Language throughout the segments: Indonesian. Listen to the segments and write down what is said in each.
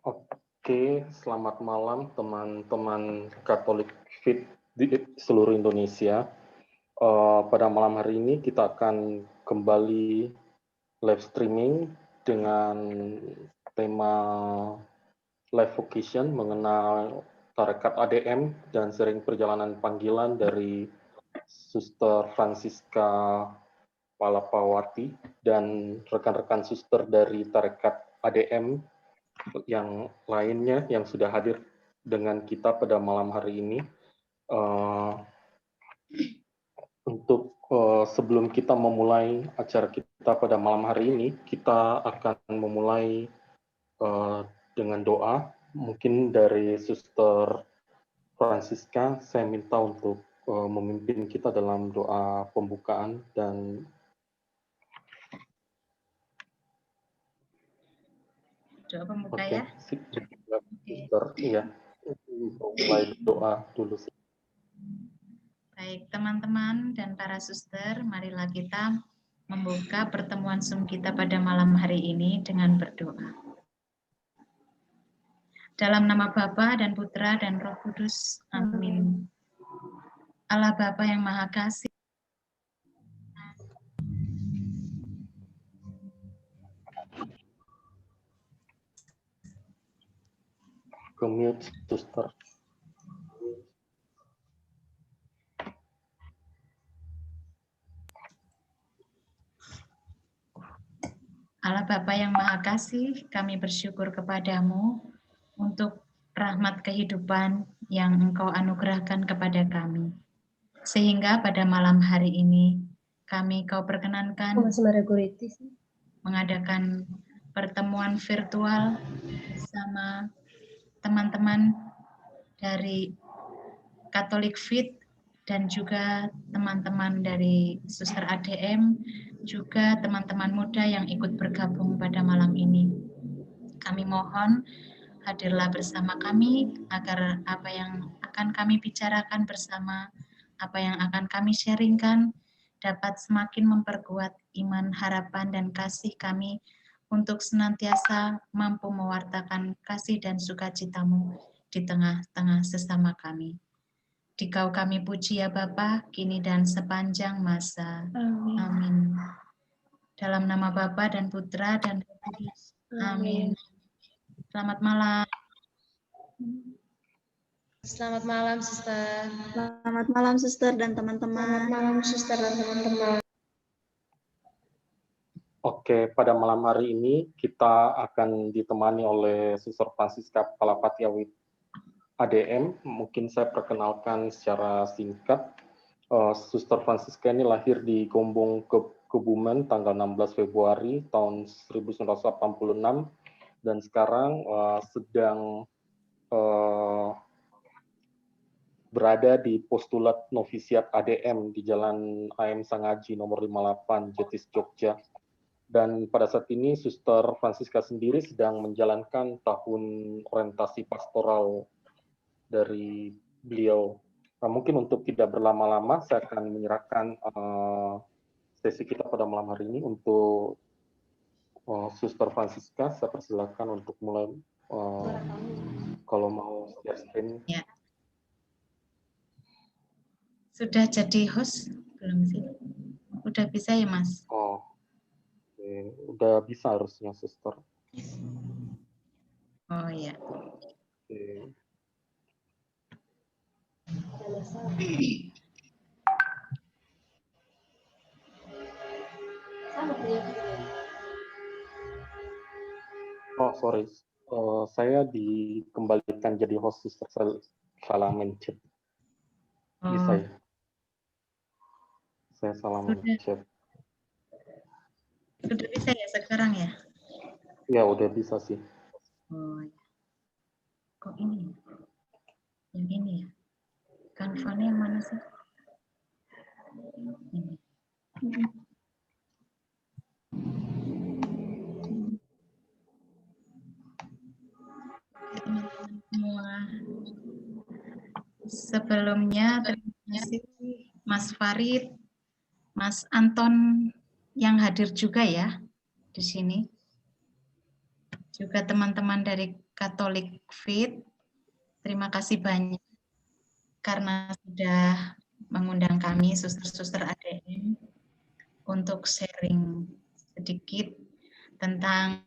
Oke, selamat malam teman-teman Katolik Fit di seluruh Indonesia. Pada malam hari ini kita akan kembali live streaming dengan tema live vocation mengenal tarekat ADM dan sering perjalanan panggilan dari Suster Francisca Palapawarti dan rekan-rekan suster dari tarekat ADM yang lainnya yang sudah hadir dengan kita pada malam hari ini. Untuk sebelum kita memulai acara kita pada malam hari ini, kita akan memulai dengan doa. Mungkin dari Suster Francisca, saya minta untuk memimpin kita dalam doa pembukaan dan doa pembuka ya. Suster, iya, mulai doa dulu. Baik, teman-teman dan para suster, marilah kita membuka pertemuan Zoom kita pada malam hari ini dengan berdoa. Dalam nama Bapa dan Putra dan Roh Kudus, amin. Allah Bapa yang Maha Kasih, Ke-mute, suster. Allah Bapa yang Maha Kasih, kami bersyukur kepadamu untuk rahmat kehidupan yang Engkau anugerahkan kepada kami. Sehingga pada malam hari ini, kami Kau perkenankan mengadakan pertemuan virtual bersama teman-teman dari Katolik Fit dan juga teman-teman dari Suster ADM, juga teman-teman muda yang ikut bergabung pada malam ini. Kami mohon hadirlah bersama kami agar apa yang akan kami bicarakan bersama, apa yang akan kami sharingkan dapat semakin memperkuat iman, harapan, dan kasih kami untuk senantiasa mampu mewartakan kasih dan sukacitamu di tengah-tengah sesama kami. Dikau kami puji ya Bapa, kini dan sepanjang masa. Amin. Dalam nama Bapa dan Putra dan Roh Kudus. Amin. Selamat malam. Selamat malam, Suster. Selamat malam, Suster dan teman-teman. Selamat malam, Suster dan teman-teman. Oke, pada malam hari ini kita akan ditemani oleh Suster Francisca Palapatiawit ADM. Mungkin saya perkenalkan secara singkat. Suster Francisca ini lahir di Gombong, Kebumen tanggal 16 Februari tahun 1986 dan sekarang sedang berada di postulat novisiat ADM di Jalan AM Sangaji nomor 58 Jetis Jogja. Dan pada saat ini Suster Francisca sendiri sedang menjalankan tahun orientasi pastoral dari beliau. Nah, mungkin untuk tidak berlama-lama saya akan menyerahkan sesi kita pada malam hari ini untuk Suster Francisca. Saya persilakan untuk mulai kalau mau share screen. Ya. Sudah jadi host belum sih? Udah bisa ya Mas? Oh, oke. Udah bisa harusnya Suster. Oh ya. Oke. Oh sorry, saya dikembalikan jadi host Suster, salah mencet. Bisa ya? Saya salah mencet. Sudah bisa ya sekarang ya? Ya udah bisa sih. Oh ya. Kok ini? Yang ini ya? Kanvanya yang mana sih? Ini. Teman-teman semua. Sebelumnya terima kasih Mas Farid, Mas Anton yang hadir juga ya di sini. juga teman-teman dari Catholic Fit. Terima kasih banyak karena sudah mengundang kami, suster-suster ADM, untuk sharing sedikit tentang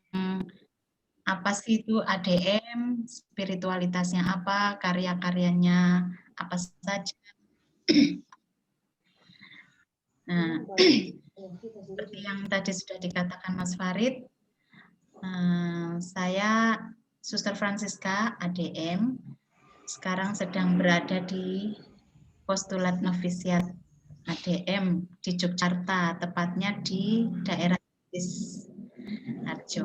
apa sih itu ADM, spiritualitasnya apa, karya-karyanya apa saja. Nah, seperti yang tadi sudah dikatakan Mas Farid, saya Suster Francisca ADM, sekarang sedang berada di postulat novisiat ADM di Yogyakarta, tepatnya di daerah Harjo.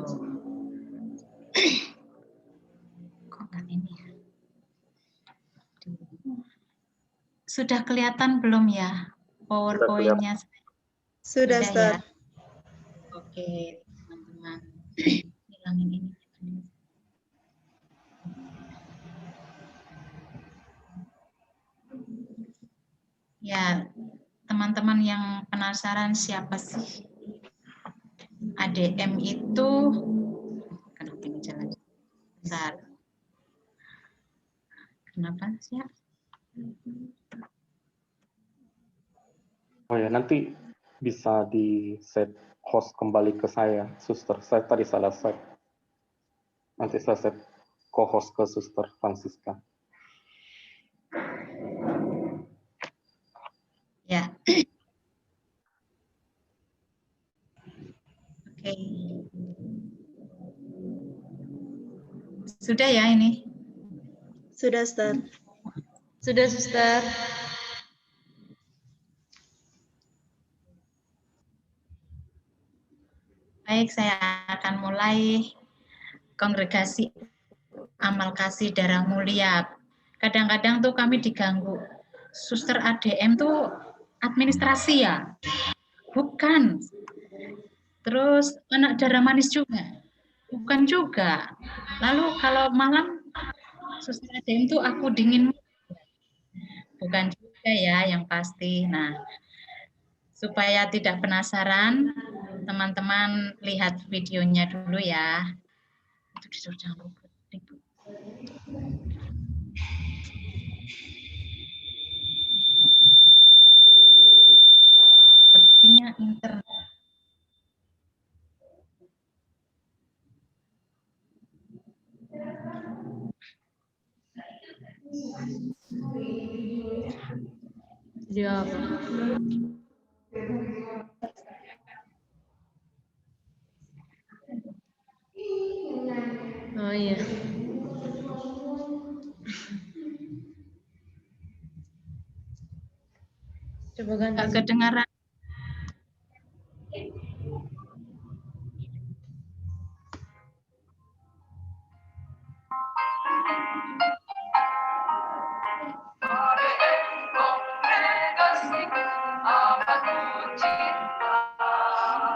Kok nggak ini ya? Sudah kelihatan belum ya PowerPoint-nya? Sudah, ya. Ustaz. Oke, teman-teman. Hilangin ini. Ya, teman-teman yang penasaran siapa sih ADM itu? Kenapa ini jalan? Bentar. Kenapa sih ya? Oh ya, nanti bisa di set host kembali ke saya, suster. Saya tadi salah set. Nanti saya set co-host ke suster Francisca. Ya. Oke. Sudah ya ini? Sudah, Ustaz. Sudah, Suster. Baik, saya akan mulai kongregasi amal kasih darah mulia. Kadang-kadang tuh kami diganggu. Suster ADM tuh administrasi ya? Bukan. Terus anak darah manis juga? Bukan juga. Lalu kalau malam suster ADM tuh aku dingin. Bukan juga ya yang pasti. Nah, supaya tidak penasaran, teman-teman lihat videonya dulu ya. Itu disuruh jangan ribut. Sepertinya internet. Jawab. Oh iya. Coba ganti. Nggak kedengaran.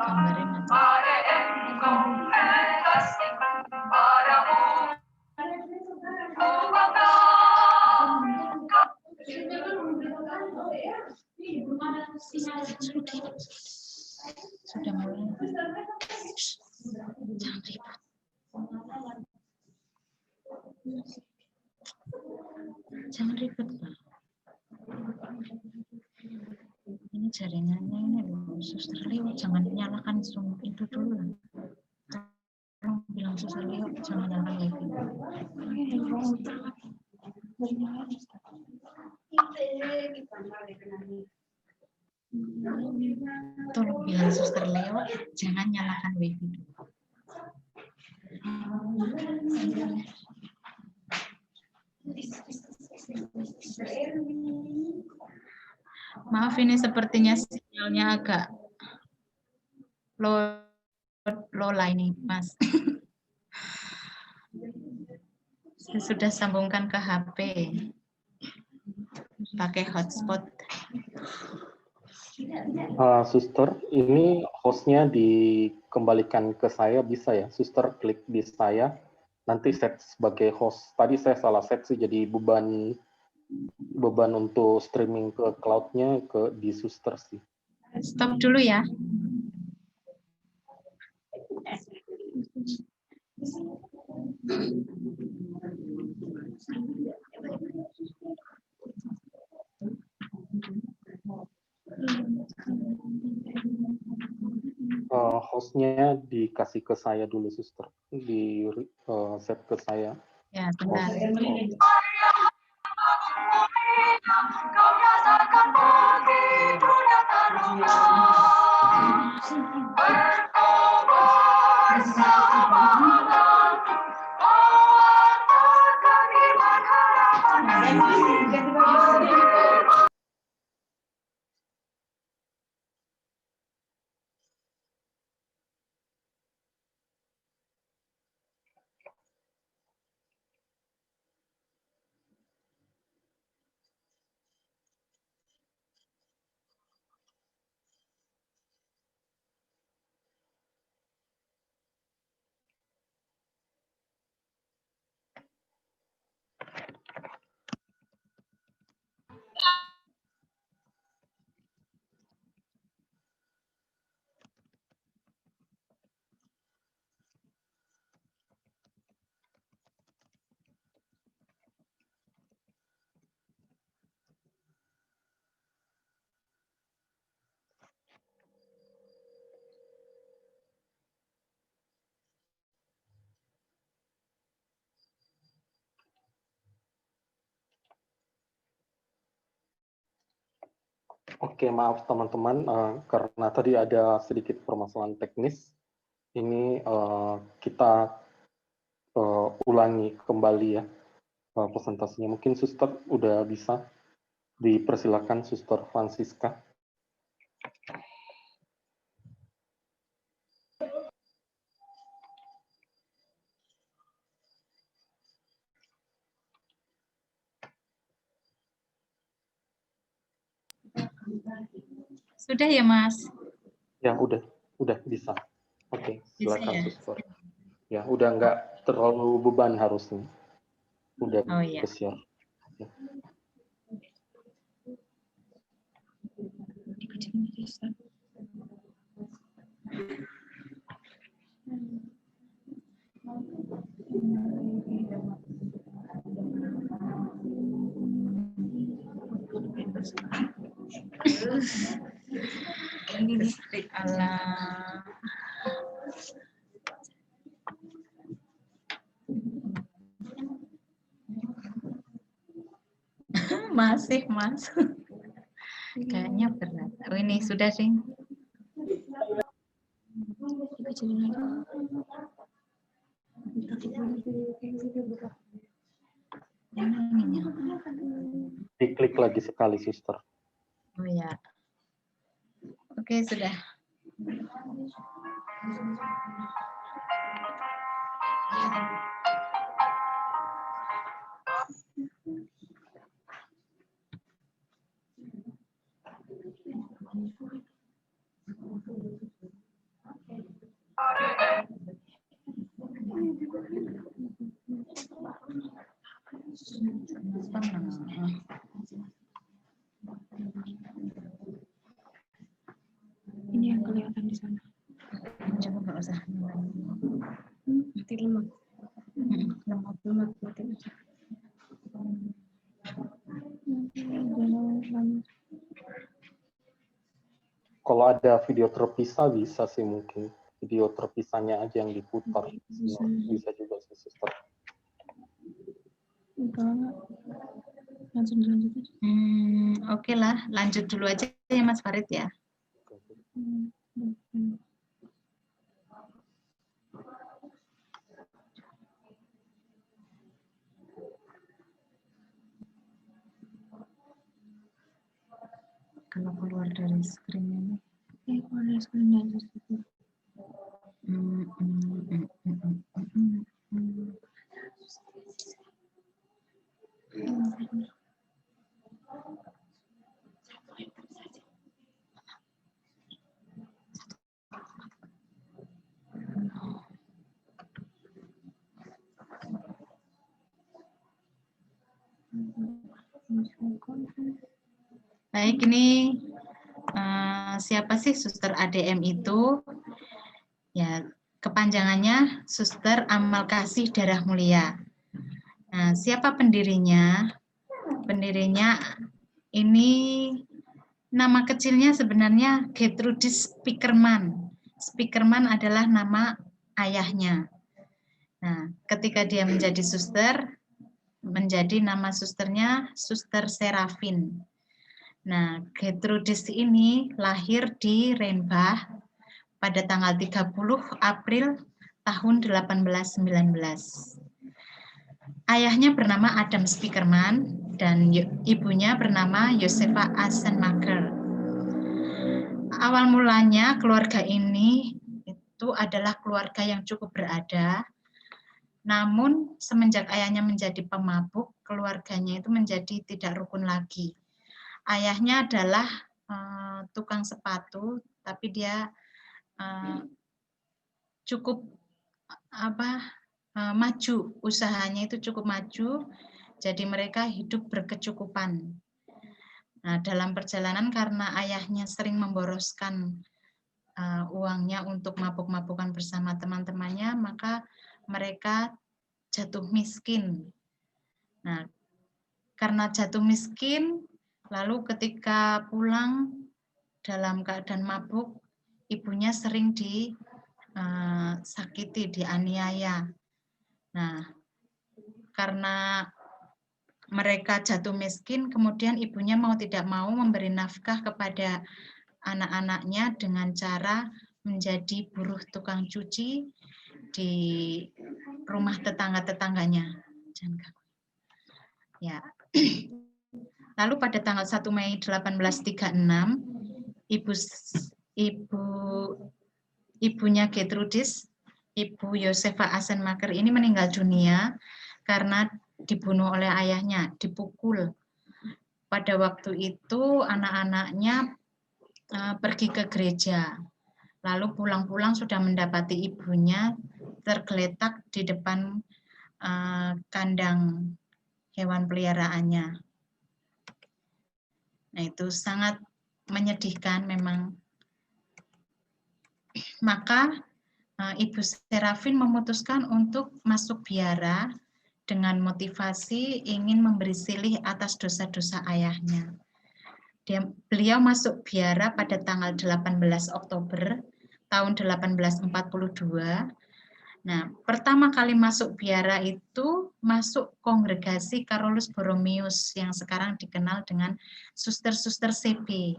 Gambarnya mati. Sudah mulai. Jangan ribut. Jangan ribut, Pak. Ini jaringannya ini loh, suster Leo, jangan nyalakan Zoom itu dulu. Tolong bilang suster Leo, jangan nyalakan wifi. Tolong bilang suster Leo, jangan nyalakan wifi dulu. Maaf, ini sepertinya sinyalnya agak low line, Mas. Saya sudah sambungkan ke HP. Pakai hotspot. Suster, ini hostnya dikembalikan ke saya, bisa ya? Suster klik di saya, nanti set sebagai host. Tadi saya salah set sih, jadi beban untuk streaming ke cloud-nya di suster sih. Stop dulu ya. Hostnya dikasih ke saya dulu, suster. Di set ke saya. Ya, benar. Oke, maaf teman-teman, karena tadi ada sedikit permasalahan teknis. Ini kita ulangi kembali ya presentasinya. Mungkin suster udah bisa dipersilakan, Suster Francisca. Sudah ya, Mas? Ya, udah bisa. Oke, silakan Bisa ya? suster. Ya, udah nggak terlalu beban harusnya. Udah Oh iya. kesiar. Ya. Allah. Masih, Mas. Kayaknya berat. Oh, ini sudah sih. Diklik lagi sekali, suster. Oh ya. Oke, sudah. Ini yang kelihatan di sana. Coba nggak usah. Nanti lemak. Lemak berarti aja. Kalau ada video terpisah bisa sih mungkin. Video terpisahnya aja yang diputar. Bisa juga sih, suster. Langsung lanjut aja. Oke lah, lanjut dulu aja ya Mas Farid ya. Kalau keluar dari screen ini. Keluar dari screen aja. Baik, ini siapa sih Suster ADM itu? Ya, kepanjangannya Suster Amal Kasih Darah Mulia. Nah, siapa pendirinya? Pendirinya ini nama kecilnya sebenarnya Gertrudis Spiekerman. Spiekerman adalah nama ayahnya. Nah, ketika dia menjadi suster, menjadi nama susternya Suster Serafin. Nah, Gertrudis ini lahir di Renbach pada tanggal 30 April tahun 1819. Ayahnya bernama Adam Spiekerman dan ibunya bernama Josefa Assenmacher. Awal mulanya keluarga ini itu adalah keluarga yang cukup berada. Namun semenjak ayahnya menjadi pemabuk, keluarganya itu menjadi tidak rukun lagi. Ayahnya adalah tukang sepatu, tapi dia cukup maju, usahanya itu cukup maju, jadi mereka hidup berkecukupan. Nah, dalam perjalanan karena ayahnya sering memboroskan uangnya untuk mabuk-mabukan bersama teman-temannya, maka mereka jatuh miskin. Nah, karena jatuh miskin, lalu ketika pulang dalam keadaan mabuk, ibunya sering disakiti, dianiaya. Nah, karena mereka jatuh miskin, kemudian ibunya mau tidak mau memberi nafkah kepada anak-anaknya dengan cara menjadi buruh tukang cuci di rumah tetangga-tetangganya. Ya. Lalu pada tanggal 1 Mei 1836, ibunya Gertrudis, Ibu Josefa Assenmacher ini meninggal dunia karena dibunuh oleh ayahnya, dipukul. Pada waktu itu anak-anaknya pergi ke gereja. Lalu pulang-pulang sudah mendapati ibunya tergeletak di depan kandang hewan peliharaannya. Nah, itu sangat menyedihkan memang. Maka Ibu Serafin memutuskan untuk masuk biara dengan motivasi ingin memberi silih atas dosa-dosa ayahnya. Beliau masuk biara pada tanggal 18 Oktober tahun 1842. Nah, pertama kali masuk biara itu masuk kongregasi Carolus Borromeus yang sekarang dikenal dengan suster-suster CB.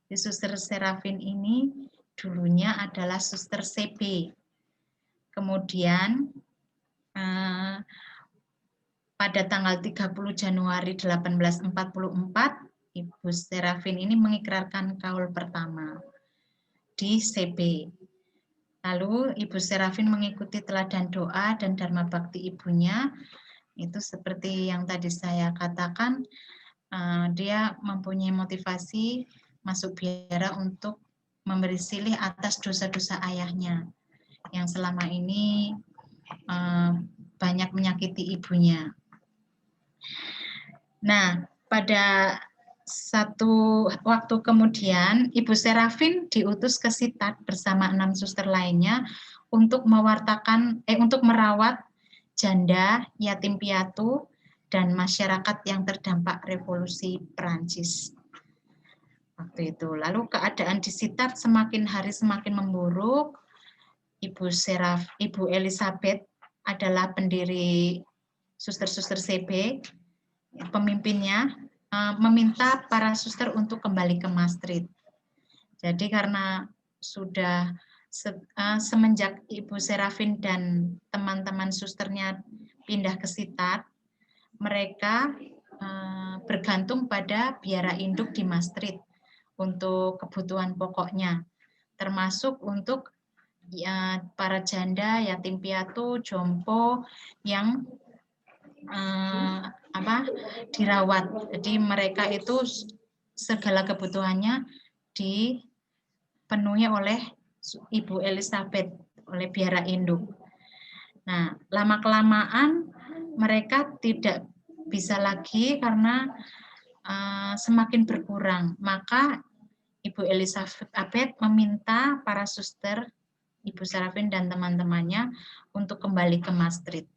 Di Suster Serafin ini dulunya adalah suster CB. Kemudian pada tanggal 30 Januari 1844, Ibu Serafin ini mengikrarkan kaul pertama di CB. Lalu Ibu Serafin mengikuti teladan doa dan dharma bakti ibunya. Itu seperti yang tadi saya katakan, dia mempunyai motivasi masuk biara untuk memberi silih atas dosa-dosa ayahnya yang selama ini banyak menyakiti ibunya. Nah, pada satu waktu kemudian, Ibu Serafin diutus ke Sitat bersama 6 suster lainnya untuk untuk merawat janda, yatim piatu, dan masyarakat yang terdampak revolusi Perancis. Waktu itu, lalu keadaan di Sitat semakin hari semakin memburuk. Ibu Elizabeth adalah pendiri suster-suster CB, pemimpinnya meminta para suster untuk kembali ke Maastricht. Jadi karena sudah semenjak Ibu Serafin dan teman-teman susternya pindah ke Sitat, mereka bergantung pada biara induk di Maastricht untuk kebutuhan pokoknya, termasuk untuk para janda, yatim piatu, jompo yang dirawat. Jadi mereka itu segala kebutuhannya dipenuhi oleh Ibu Elizabeth, oleh biara induk. Nah, lama-kelamaan mereka tidak bisa lagi karena semakin berkurang. Maka Ibu Elizabeth meminta para suster Ibu Serafin dan teman-temannya untuk kembali ke Maastricht.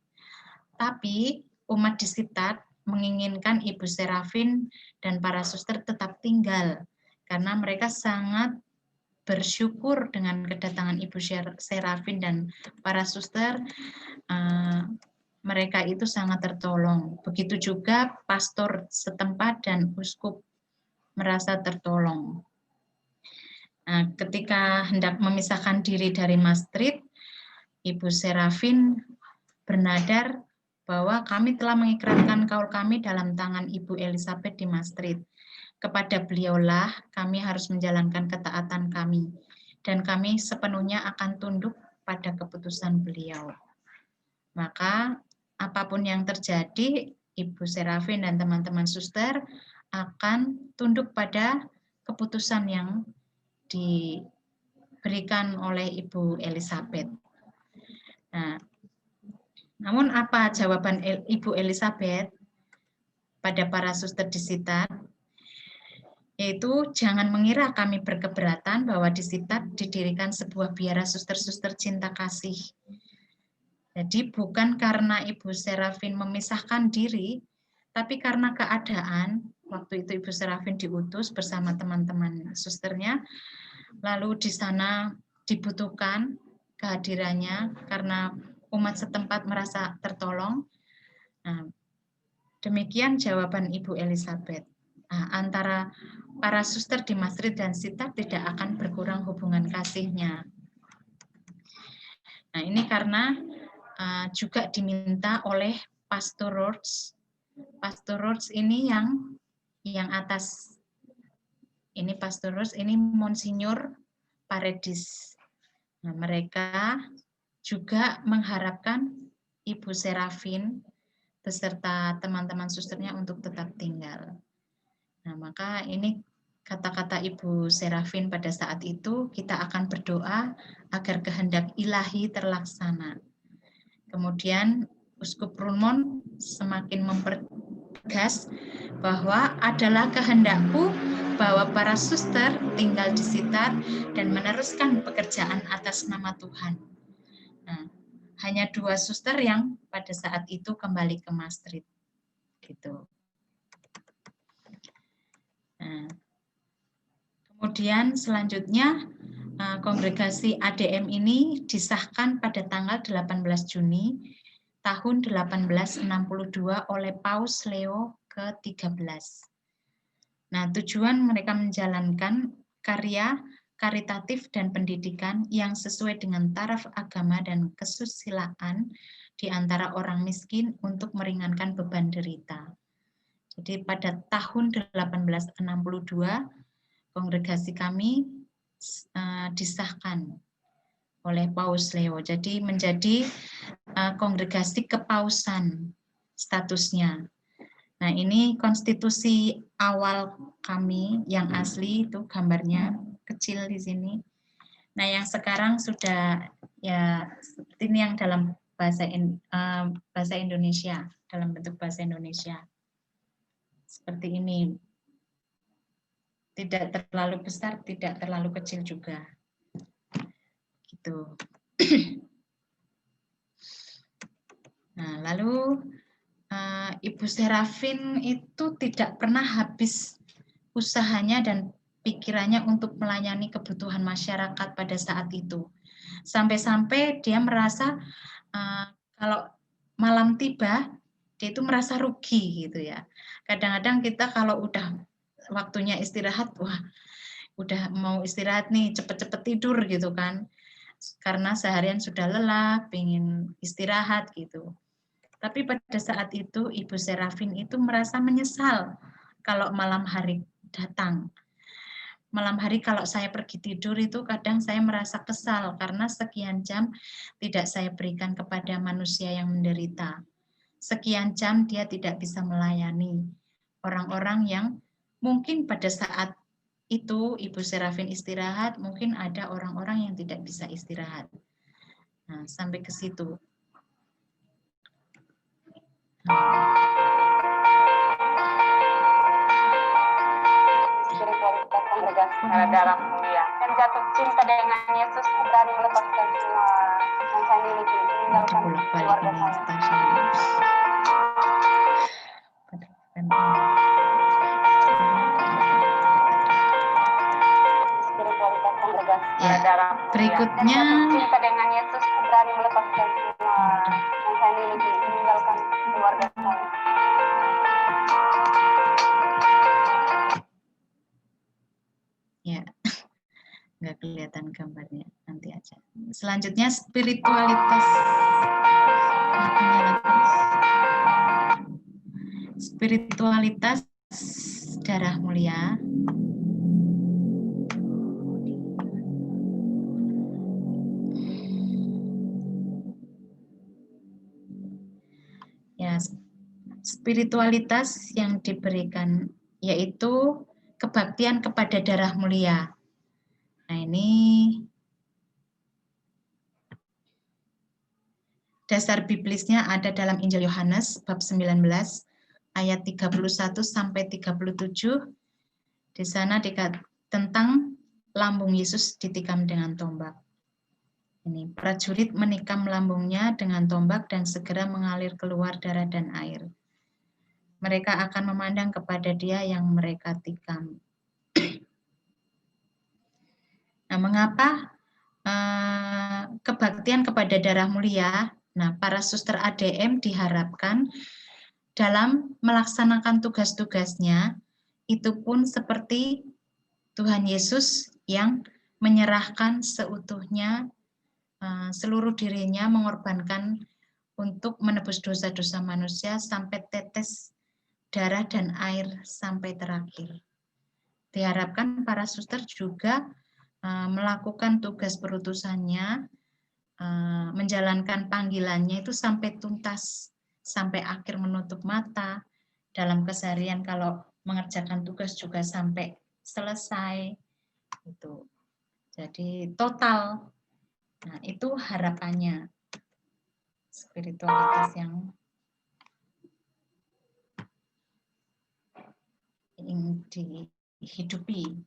Tapi umat di Sittard menginginkan Ibu Serafin dan para suster tetap tinggal karena mereka sangat bersyukur dengan kedatangan Ibu Serafin dan para suster. Mereka itu sangat tertolong. Begitu juga pastor setempat dan uskup merasa tertolong. Nah, ketika hendak memisahkan diri dari Maastricht, Ibu Serafin bernadar bahwa kami telah mengikrarkan kaul kami dalam tangan Ibu Elizabeth di Maastricht. Kepada beliaulah kami harus menjalankan ketaatan kami, dan kami sepenuhnya akan tunduk pada keputusan beliau. Maka apapun yang terjadi, Ibu Serafin dan teman-teman suster akan tunduk pada keputusan yang diberikan oleh Ibu Elizabeth. Nah, namun apa jawaban Ibu Elizabeth pada para suster di Sittard? Yaitu jangan mengira kami berkeberatan bahwa di Sittard didirikan sebuah biara suster-suster cinta kasih. Jadi bukan karena Ibu Serafin memisahkan diri, tapi karena keadaan, waktu itu Ibu Serafin diutus bersama teman-teman susternya, lalu di sana dibutuhkan kehadirannya karena umat setempat merasa tertolong. Nah, demikian jawaban Ibu Elizabeth. Nah, antara para suster di Maastricht dan Sittard tidak akan berkurang hubungan kasihnya. Nah, ini karena juga diminta oleh Pastor Roorts. Pastor Roorts ini yang atas. Ini Pastor Roorts, ini Monsignor Paredes. Nah, mereka juga mengharapkan Ibu Serafin beserta teman-teman susternya untuk tetap tinggal. Nah, maka ini kata-kata Ibu Serafin pada saat itu, kita akan berdoa agar kehendak ilahi terlaksana. Kemudian Uskup Roermond semakin mempertegas bahwa adalah kehendakku bahwa para suster tinggal di Sittard dan meneruskan pekerjaan atas nama Tuhan. Nah, hanya 2 suster yang pada saat itu kembali ke Maastricht. Gitu. Nah, kemudian selanjutnya kongregasi ADM ini disahkan pada tanggal 18 Juni tahun 1862 oleh Paus Leo ke-13. Nah, tujuan mereka menjalankan karya karitatif dan pendidikan yang sesuai dengan taraf agama dan kesusilaan di antara orang miskin untuk meringankan beban derita. Jadi pada tahun 1862 kongregasi kami disahkan oleh Paus Leo. Jadi menjadi kongregasi kepausan statusnya. Nah, ini konstitusi awal kami yang asli, itu gambarnya kecil di sini. Nah, yang sekarang sudah ya seperti ini yang dalam bahasa Indonesia, dalam bentuk bahasa Indonesia. Seperti ini. Tidak terlalu besar, tidak terlalu kecil juga. Gitu. Nah, lalu Ibu Serafin itu tidak pernah habis usahanya dan pikirannya untuk melayani kebutuhan masyarakat pada saat itu. Sampai-sampai dia merasa kalau malam tiba, dia itu merasa rugi gitu ya. Kadang-kadang kita kalau udah waktunya istirahat, wah udah mau istirahat nih, cepet-cepet tidur gitu kan. Karena seharian sudah lelah, pengen istirahat gitu. Tapi pada saat itu Ibu Serafin itu merasa menyesal kalau malam hari datang. Malam hari kalau saya pergi tidur itu kadang saya merasa kesal karena sekian jam tidak saya berikan kepada manusia yang menderita. Sekian jam dia tidak bisa melayani orang-orang yang mungkin pada saat itu Ibu Serafin istirahat, mungkin ada orang-orang yang tidak bisa istirahat. Nah, sampai ke situ. Spiritualitas kongregasi dalam mulia. Yang jatuh cinta dengan Yesus, berani melepaskan semua yang saya miliki, meninggalkan keluarga saya. Spiritualitas kongregasi darah berikutnya cinta dengan Yesus, berani melepaskan semua yang saya miliki, meninggalkan keluarga saya. Ya, nggak kelihatan gambarnya, nanti aja. Selanjutnya spiritualitas. Spiritualitas darah mulia. Ya, spiritualitas yang diberikan yaitu kebaktian kepada darah mulia. Nah, ini dasar biblisnya ada dalam Injil Yohanes bab 19 ayat 31 sampai 37. Di sana tentang lambung Yesus ditikam dengan tombak. Ini prajurit menikam lambungnya dengan tombak dan segera mengalir keluar darah dan air. Mereka akan memandang kepada dia yang mereka tikam. Nah, mengapa kebaktian kepada darah mulia? Nah, para suster ADM diharapkan dalam melaksanakan tugas-tugasnya, itu pun seperti Tuhan Yesus yang menyerahkan seutuhnya seluruh dirinya, mengorbankan untuk menebus dosa-dosa manusia sampai tetes darah dan air sampai terakhir. Diharapkan para suster juga melakukan tugas perutusannya, menjalankan panggilannya itu sampai tuntas, sampai akhir menutup mata. Dalam keseharian kalau mengerjakan tugas juga sampai selesai. Itu. Jadi total. Nah, itu harapannya. Spiritualitas yang ingin dihidupi.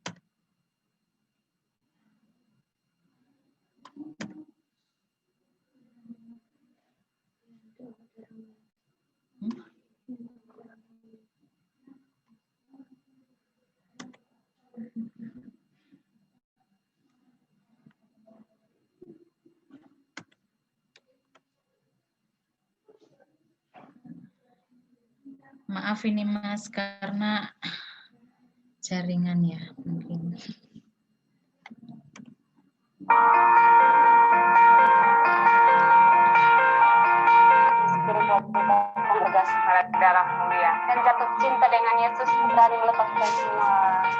Maaf ini Mas, karena jaringan ya mungkin. Spiritualitas kongregasi darah mulia dan jatuh cinta dengan Yesus, berani melepaskan semua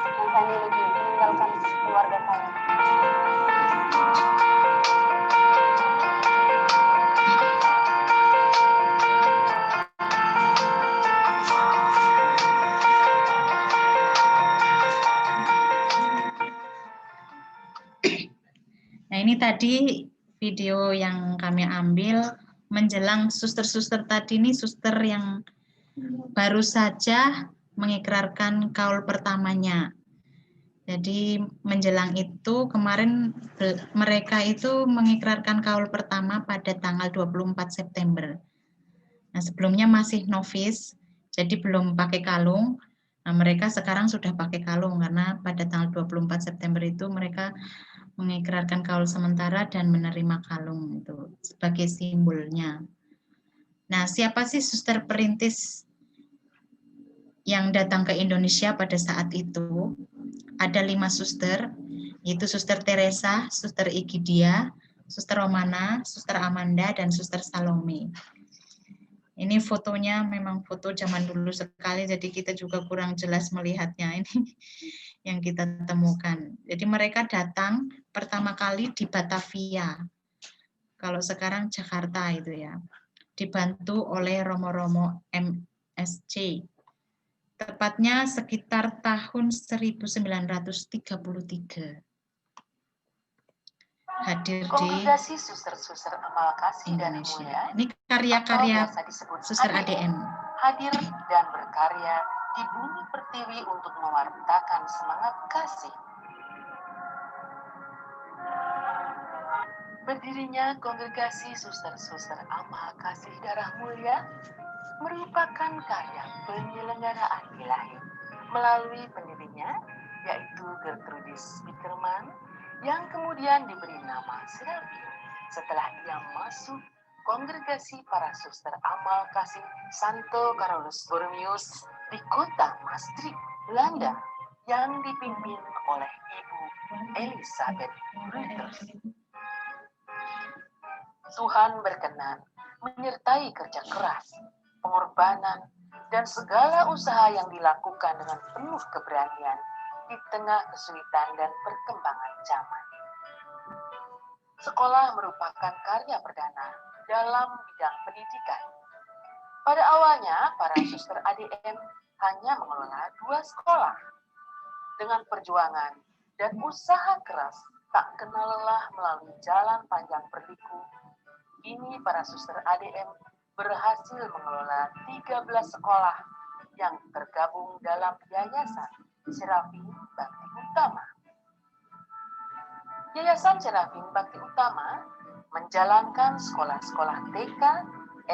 yang saya miliki, meninggalkan keluarga saya. Nah, ini tadi video yang kami ambil menjelang suster-suster tadi, ini suster yang baru saja mengikrarkan kaul pertamanya. Jadi menjelang itu kemarin mereka itu mengikrarkan kaul pertama pada tanggal 24 September. Nah, sebelumnya masih novis, jadi belum pakai kalung. Nah, mereka sekarang sudah pakai kalung karena pada tanggal 24 September itu mereka mengikrarkan kaul sementara dan menerima kalung itu sebagai simbolnya. Nah, siapa sih suster perintis yang datang ke Indonesia pada saat itu? Ada 5 suster, yaitu Suster Teresa, Suster Igidia, Suster Romana, Suster Amanda, dan Suster Salome. Ini fotonya memang foto zaman dulu sekali, jadi kita juga kurang jelas melihatnya. Ini yang kita temukan. Jadi mereka datang pertama kali di Batavia. Kalau sekarang Jakarta itu ya. Dibantu oleh Romo-Romo MSC. Tepatnya sekitar tahun 1933. Hadir di Kongregasi suster-suster amal kasih dan Indonesia. mulia, Ini karya-karya atau biasa disebut Suster ADM. hadir dan berkarya di bumi pertiwi untuk mewartakan semangat kasih. Berdirinya Kongregasi Suster-Suster Amal Kasih Darah Mulia merupakan karya penyelenggaraan ilahi melalui pendirinya, yaitu Gertrudis Spiekerman, yang kemudian diberi nama Seraphim setelah ia masuk Kongregasi para Suster Amal Kasih Santo Carolus Borromeus di kota Maastricht, Belanda, yang dipimpin oleh Ibu Elizabeth Reuters. Tuhan berkenan menyertai kerja keras, pengorbanan, dan segala usaha yang dilakukan dengan penuh keberanian di tengah kesulitan dan perkembangan zaman. Sekolah merupakan karya perdana dalam bidang pendidikan. Pada awalnya, para suster ADM hanya mengelola 2 sekolah. Dengan perjuangan dan usaha keras, tak kenal lelah melalui jalan panjang berliku, kini para suster ADM berhasil mengelola 13 sekolah yang tergabung dalam Yayasan Seraphim Bakti Utama. Yayasan Seraphim Bakti Utama menjalankan sekolah-sekolah TK,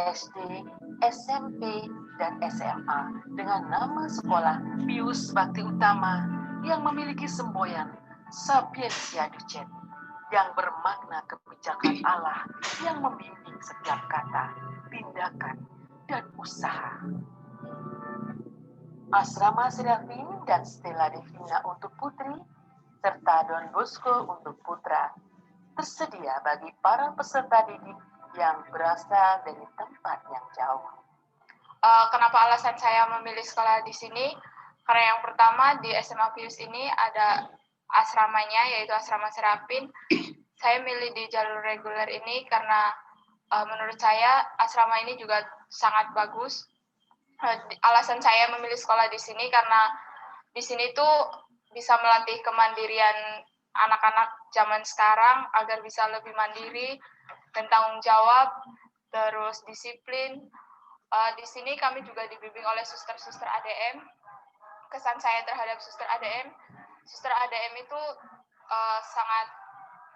SD, SMP, dan SMA dengan nama sekolah Pius Bakti Utama yang memiliki semboyan Sapientia Ducet yang bermakna kebijakan Allah yang membimbing setiap kata, tindakan, dan usaha. Asrama Seraphim dan Stella Divina untuk putri, serta Don Bosco untuk putra, tersedia bagi para peserta didik yang berasal dari tempat yang jauh. Kenapa alasan saya memilih sekolah di sini? Karena yang pertama di SMA Pius ini ada asramanya, yaitu asrama Seraphim. Saya milih di jalur reguler ini karena menurut saya asrama ini juga sangat bagus. Alasan saya memilih sekolah di sini karena di sini tuh bisa melatih kemandirian anak-anak zaman sekarang agar bisa lebih mandiri dan tanggung jawab, terus disiplin. Di sini kami juga dibimbing oleh suster-suster ADM. Kesan saya terhadap suster ADM itu sangat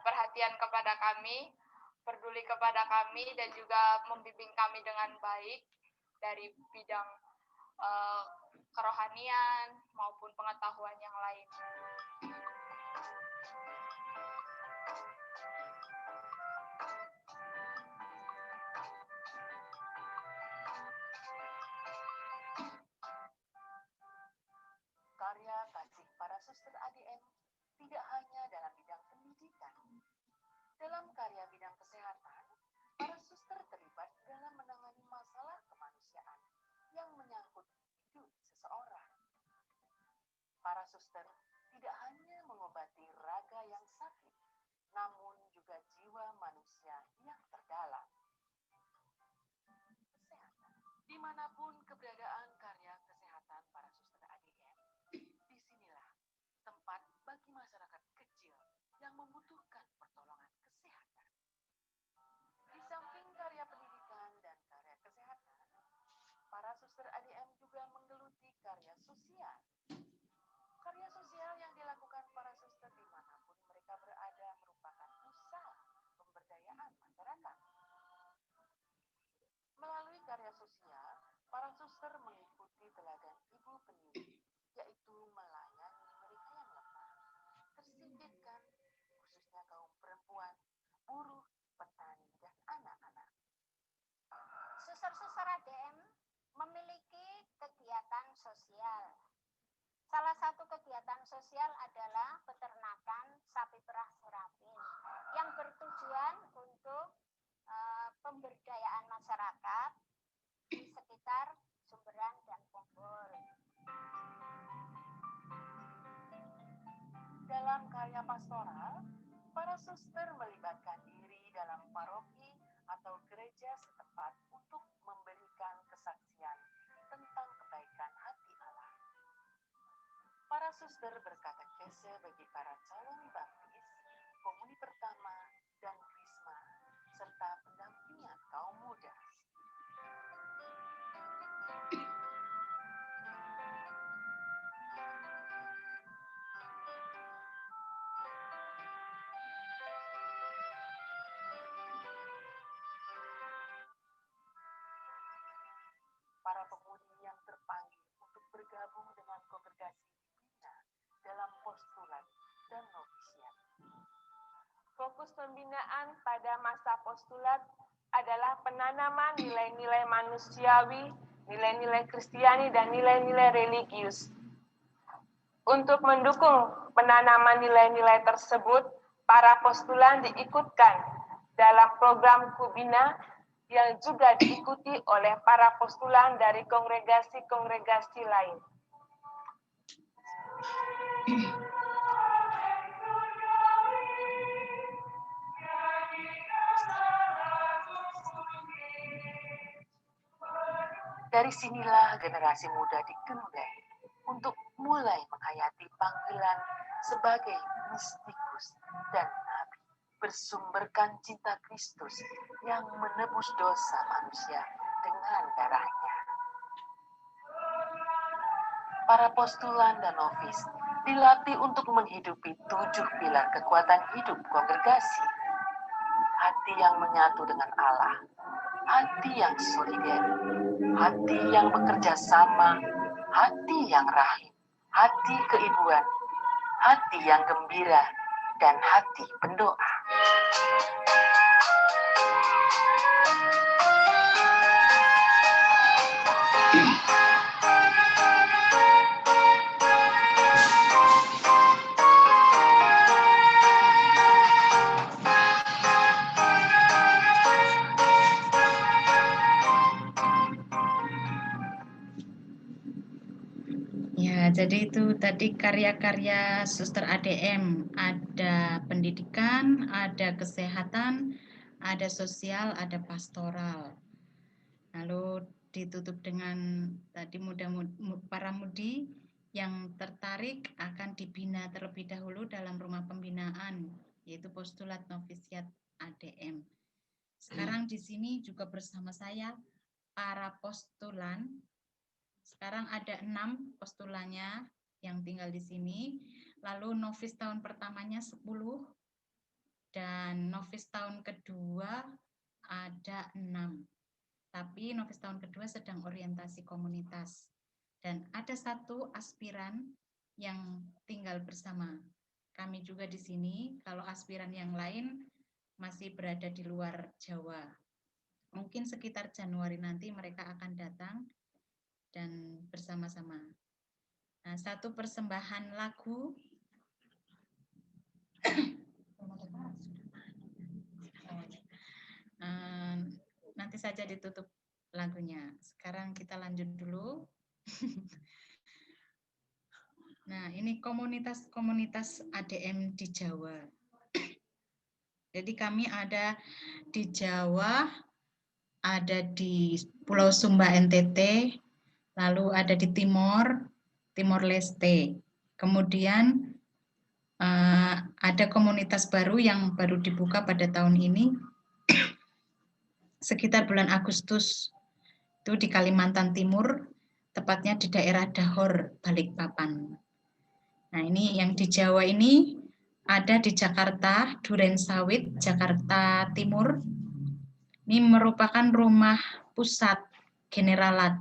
perhatian kepada kami, peduli kepada kami, dan juga membimbing kami dengan baik dari bidang kerohanian maupun pengetahuan yang lain. Karya kasih para suster ADM tidak hanya dalam bidang pendidikan. Dalam karya bidang kesehatan, para suster terlibat dalam menangani masalah kemanusiaan yang menyangkut hidup seseorang. Para suster tidak hanya mengobati raga yang sakit, namun juga jiwa manusia yang terdalam. Kesehatan. Dimanapun keberadaan karya kesehatan para suster ADM, disinilah tempat bagi masyarakat kecil yang membutuhkan pertolongan kesehatan. Di samping karya pendidikan dan karya kesehatan, para suster ADM juga menggeluti karya sosial. Karya sosial yang dilakukan para suster dimanapun mereka berada merupakan usaha pemberdayaan masyarakat. Melalui karya sosial, para suster mengikuti teladan ibu pendiri, yaitu melayani mereka yang lemah, tersingkirkan, khususnya kaum perempuan, buruh, petani, dan anak-anak. Suster-suster ADM memiliki kegiatan sosial. Salah satu kegiatan sosial adalah peternakan sapi perah Seraphim yang bertujuan untuk pemberdayaan masyarakat di sekitar Sumberan dan Pombol. Dalam karya pastoral, para suster melibatkan diri dalam paroki atau gereja setempat untuk memberikan kesaksian tentang kebaikan hati Allah. Para suster berkatekese bagi para calon baptis, komuni pertama, dan krisma, serta pendampingan kaum muda. para pemudi yang terpanggil untuk bergabung dengan kongregasi Bina dalam postulat dan novisiat. Fokus pembinaan pada masa postulat adalah penanaman nilai-nilai manusiawi, nilai-nilai Kristiani, dan nilai-nilai religius. Untuk mendukung penanaman nilai-nilai tersebut, para postulan diikutkan dalam program Kubina yang juga diikuti oleh para postulan dari kongregasi-kongregasi lain. Dari sinilah generasi muda dikenudai untuk mulai menghayati panggilan sebagai mistikus dan nabi, bersumberkan cinta Kristus yang menebus dosa manusia dengan darahnya. Para postulan dan novis dilatih untuk menghidupi 7 pilar kekuatan hidup kongregasi. Hati yang menyatu dengan Allah, hati yang solider, hati yang bekerja sama, hati yang rahim, hati keibuan, hati yang gembira, dan hati pendoa. Ya, jadi itu tadi karya-karya Suster ADM. Ada pendidikan, ada kesehatan, ada sosial, ada pastoral. Lalu ditutup dengan tadi para mudi yang tertarik akan dibina terlebih dahulu dalam rumah pembinaan, yaitu postulat novisiat ADM. Sekarang di sini juga bersama saya para postulan. Sekarang ada 6 postulannya yang tinggal di sini. Lalu novis tahun pertamanya 10 dan novis tahun kedua ada 6. Tapi novis tahun kedua sedang orientasi komunitas. Dan ada 1 aspiran yang tinggal bersama kami juga di sini. Kalau aspiran yang lain masih berada di luar Jawa. Mungkin sekitar Januari nanti mereka akan datang dan bersama-sama. Nah, 1 persembahan lagu. Nanti saja ditutup lagunya. Sekarang kita lanjut dulu. Nah, ini komunitas-komunitas ADM di Jawa. Jadi kami ada di Jawa, ada di Pulau Sumba NTT, lalu ada di Timor Leste. Kemudian ada komunitas baru yang baru dibuka pada tahun ini, sekitar bulan Agustus, itu di Kalimantan Timur, tepatnya di daerah Dahor, Balikpapan. Nah, ini yang di Jawa ini ada di Jakarta, Duren Sawit, Jakarta Timur. Ini merupakan rumah pusat generalat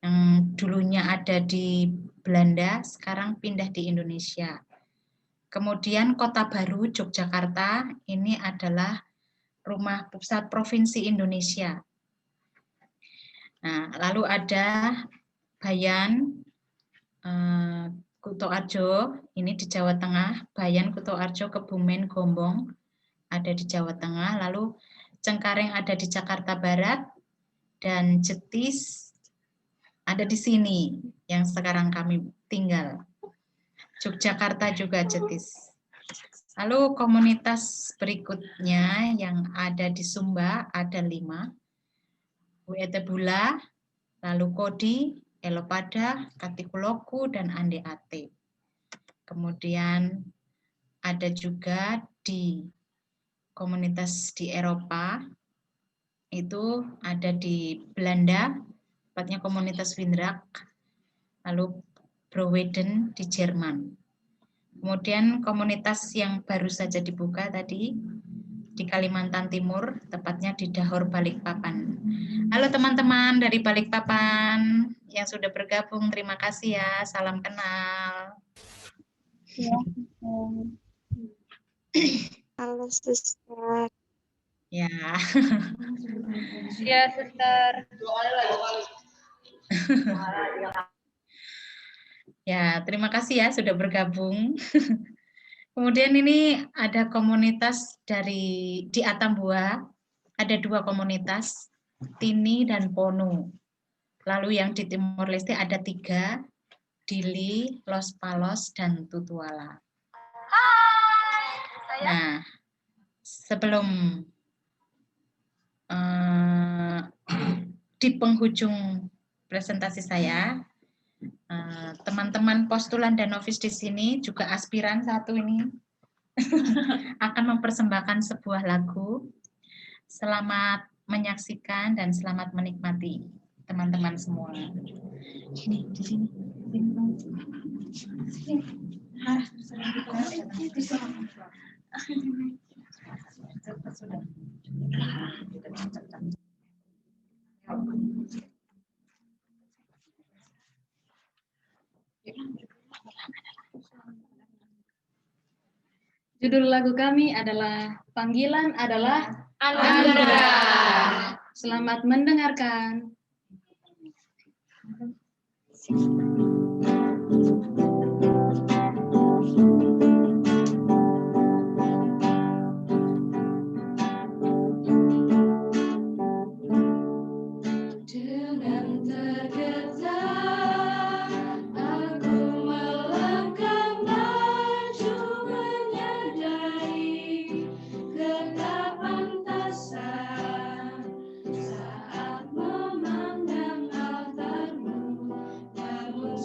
yang dulunya ada di Belanda, sekarang pindah di Indonesia. Kemudian Kota Baru, Yogyakarta, ini adalah rumah pusat Provinsi Indonesia. Nah, lalu ada Bayan, Kutoarjo, ini di Jawa Tengah, Bayan, Kutoarjo, Kebumen, Gombong, ada di Jawa Tengah, lalu Cengkareng ada di Jakarta Barat, dan Jetis ada di sini, yang sekarang kami tinggal. Yogyakarta juga Jetis. Lalu komunitas berikutnya yang ada di Sumba ada 5. Uitebula, lalu Kodi, Elopada, Katikuloku, dan Ande Ate. Kemudian ada juga di komunitas di Eropa, itu ada di Belanda, tepatnya komunitas Windrak, lalu Broweden di Jerman. Kemudian komunitas yang baru saja dibuka tadi di di Kalimantan Timur, tepatnya di Dahor, Balikpapan. Halo teman-teman dari Balikpapan yang sudah bergabung, terima kasih ya. Salam kenal. Halo, Suster. Ya. Ya, Suster. Ya, terima kasih ya sudah bergabung. Kemudian ini ada komunitas di Atambua, ada 2 komunitas, Tini dan Ponu. Lalu yang di Timor Leste ada 3, Dili, Los Palos, dan Tutuala. Nah, sebelum di penghujung presentasi saya, teman-teman postulan dan novis di sini juga aspiran satu ini akan mempersembahkan sebuah lagu. Selamat menyaksikan dan selamat menikmati teman-teman semua. Ini di sini. Judul lagu kami adalah Panggilan adalah Anugerah. Selamat mendengarkan. Dengan tergetar aku melangkah maju menyadari ketapantasan saat memandang altarmu, namun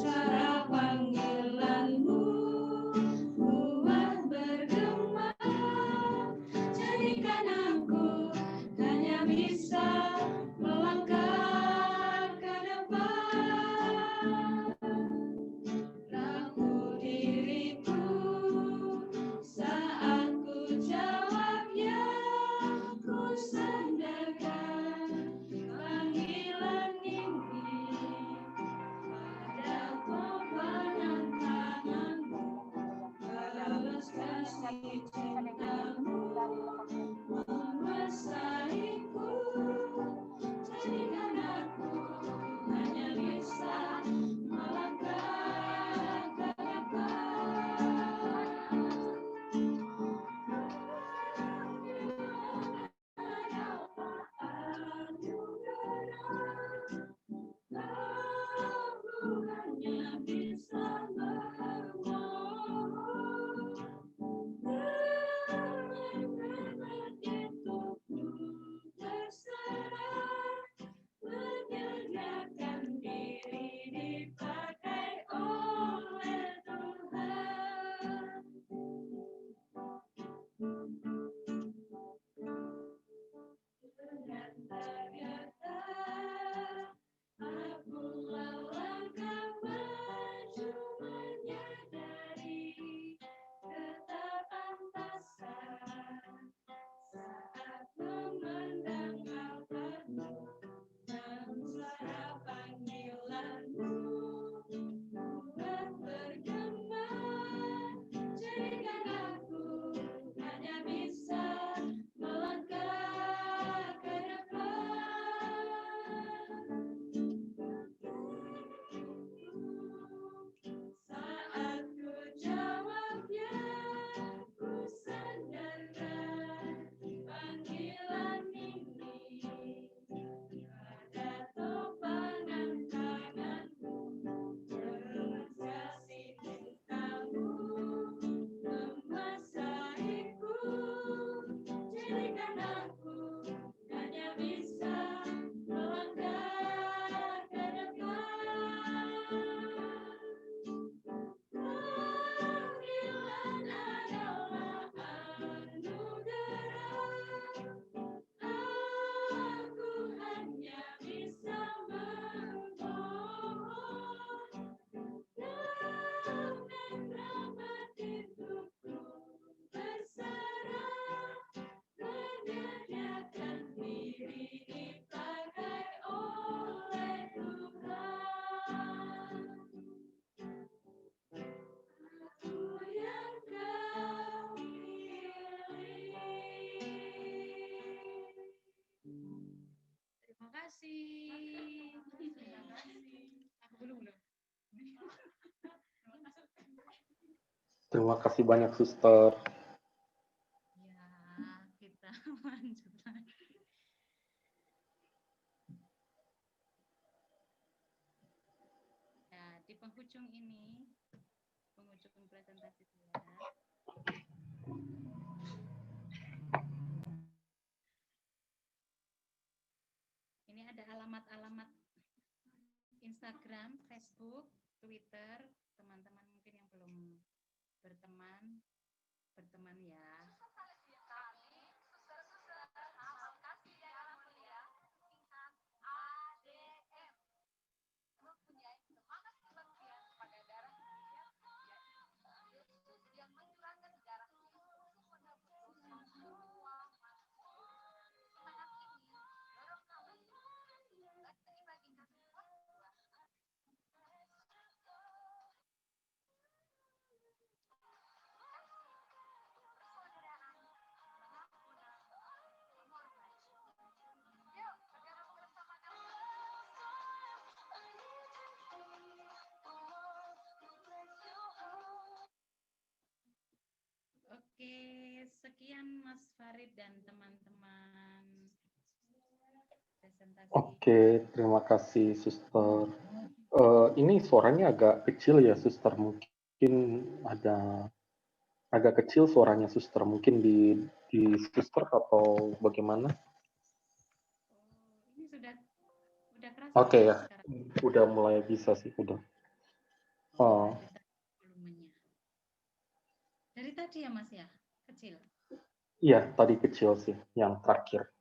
Terima kasih banyak, Suster. Ya, kita lanjut lagi. Ya, di penghujung ini, penghujung presentasi saya, ini ada alamat-alamat Instagram, Facebook, Twitter, teman-teman mungkin yang belum berteman ya. Oke, sekian Mas Farid dan teman-teman presentasi. Oke, terima kasih, Suster. Ini suaranya agak kecil ya, Suster. Mungkin ada agak kecil suaranya, Suster. Mungkin di Suster atau bagaimana? Oh, ini sudah keras Oke ya, sekarang. udah mulai bisa sih, udah. Oh, Dari tadi volumenya. Dari tadi ya Mas ya, kecil. iya tadi kecil sih, yang terakhir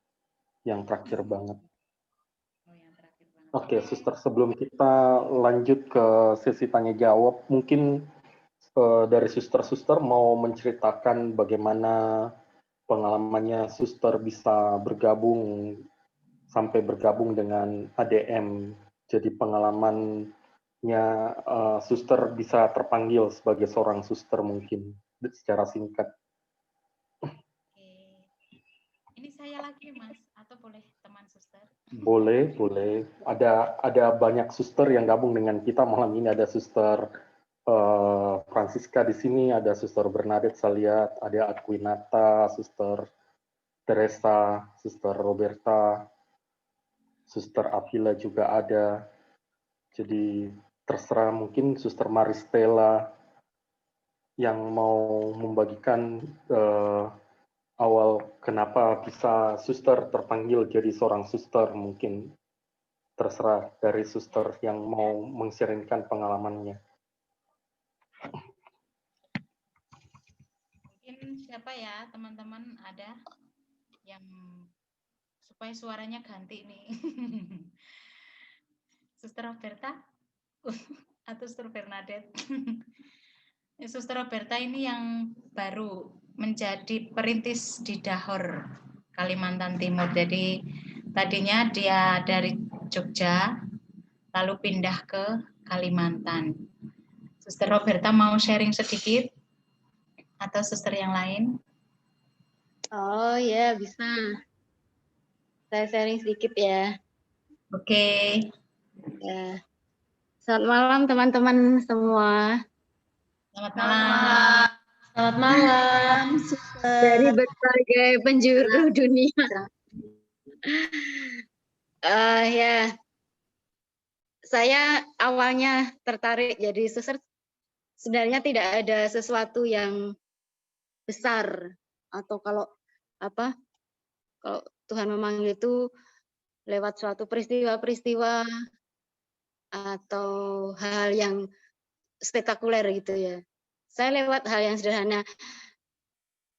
banget. Oh, yang terakhir banget. Oke, Suster, sebelum kita lanjut ke sesi tanya jawab, mungkin dari Suster mau menceritakan bagaimana pengalamannya Suster bisa sampai bergabung dengan ADM. Jadi pengalamannya Suster bisa terpanggil sebagai seorang Suster mungkin secara singkat. Oke. Ini saya lagi Mas, atau boleh teman Suster? Boleh. Ada banyak Suster yang gabung dengan kita malam ini. Ada Suster Francisca di sini, ada Suster Bernadette saya lihat, ada Aquinata, Suster Teresa, Suster Roberta, Suster Avila juga ada. Jadi terserah mungkin Suster Maristela yang mau membagikan awal kenapa bisa Suster terpanggil jadi seorang Suster, mungkin terserah dari Suster yang mau meng-sharingkan pengalamannya. Mungkin siapa ya teman-teman ada yang supaya suaranya ganti nih. Suster Roberta atau Suster Bernadette? Suster Roberta ini yang baru menjadi perintis di Dahor, Kalimantan Timur. Jadi tadinya dia dari Jogja, lalu pindah ke Kalimantan. Suster Roberta mau sharing sedikit atau suster yang lain? Oh ya, bisa. Saya sharing sedikit ya. Oke. Ya. Selamat malam teman-teman semua. Selamat malam. Selamat malam. Dari berbagai penjuru dunia. Ya, saya awalnya tertarik jadi suster. Sebenarnya tidak ada sesuatu yang besar atau kalau Tuhan memanggil itu lewat suatu peristiwa-peristiwa atau hal yang spektakuler gitu ya. Saya lewat hal yang sederhana.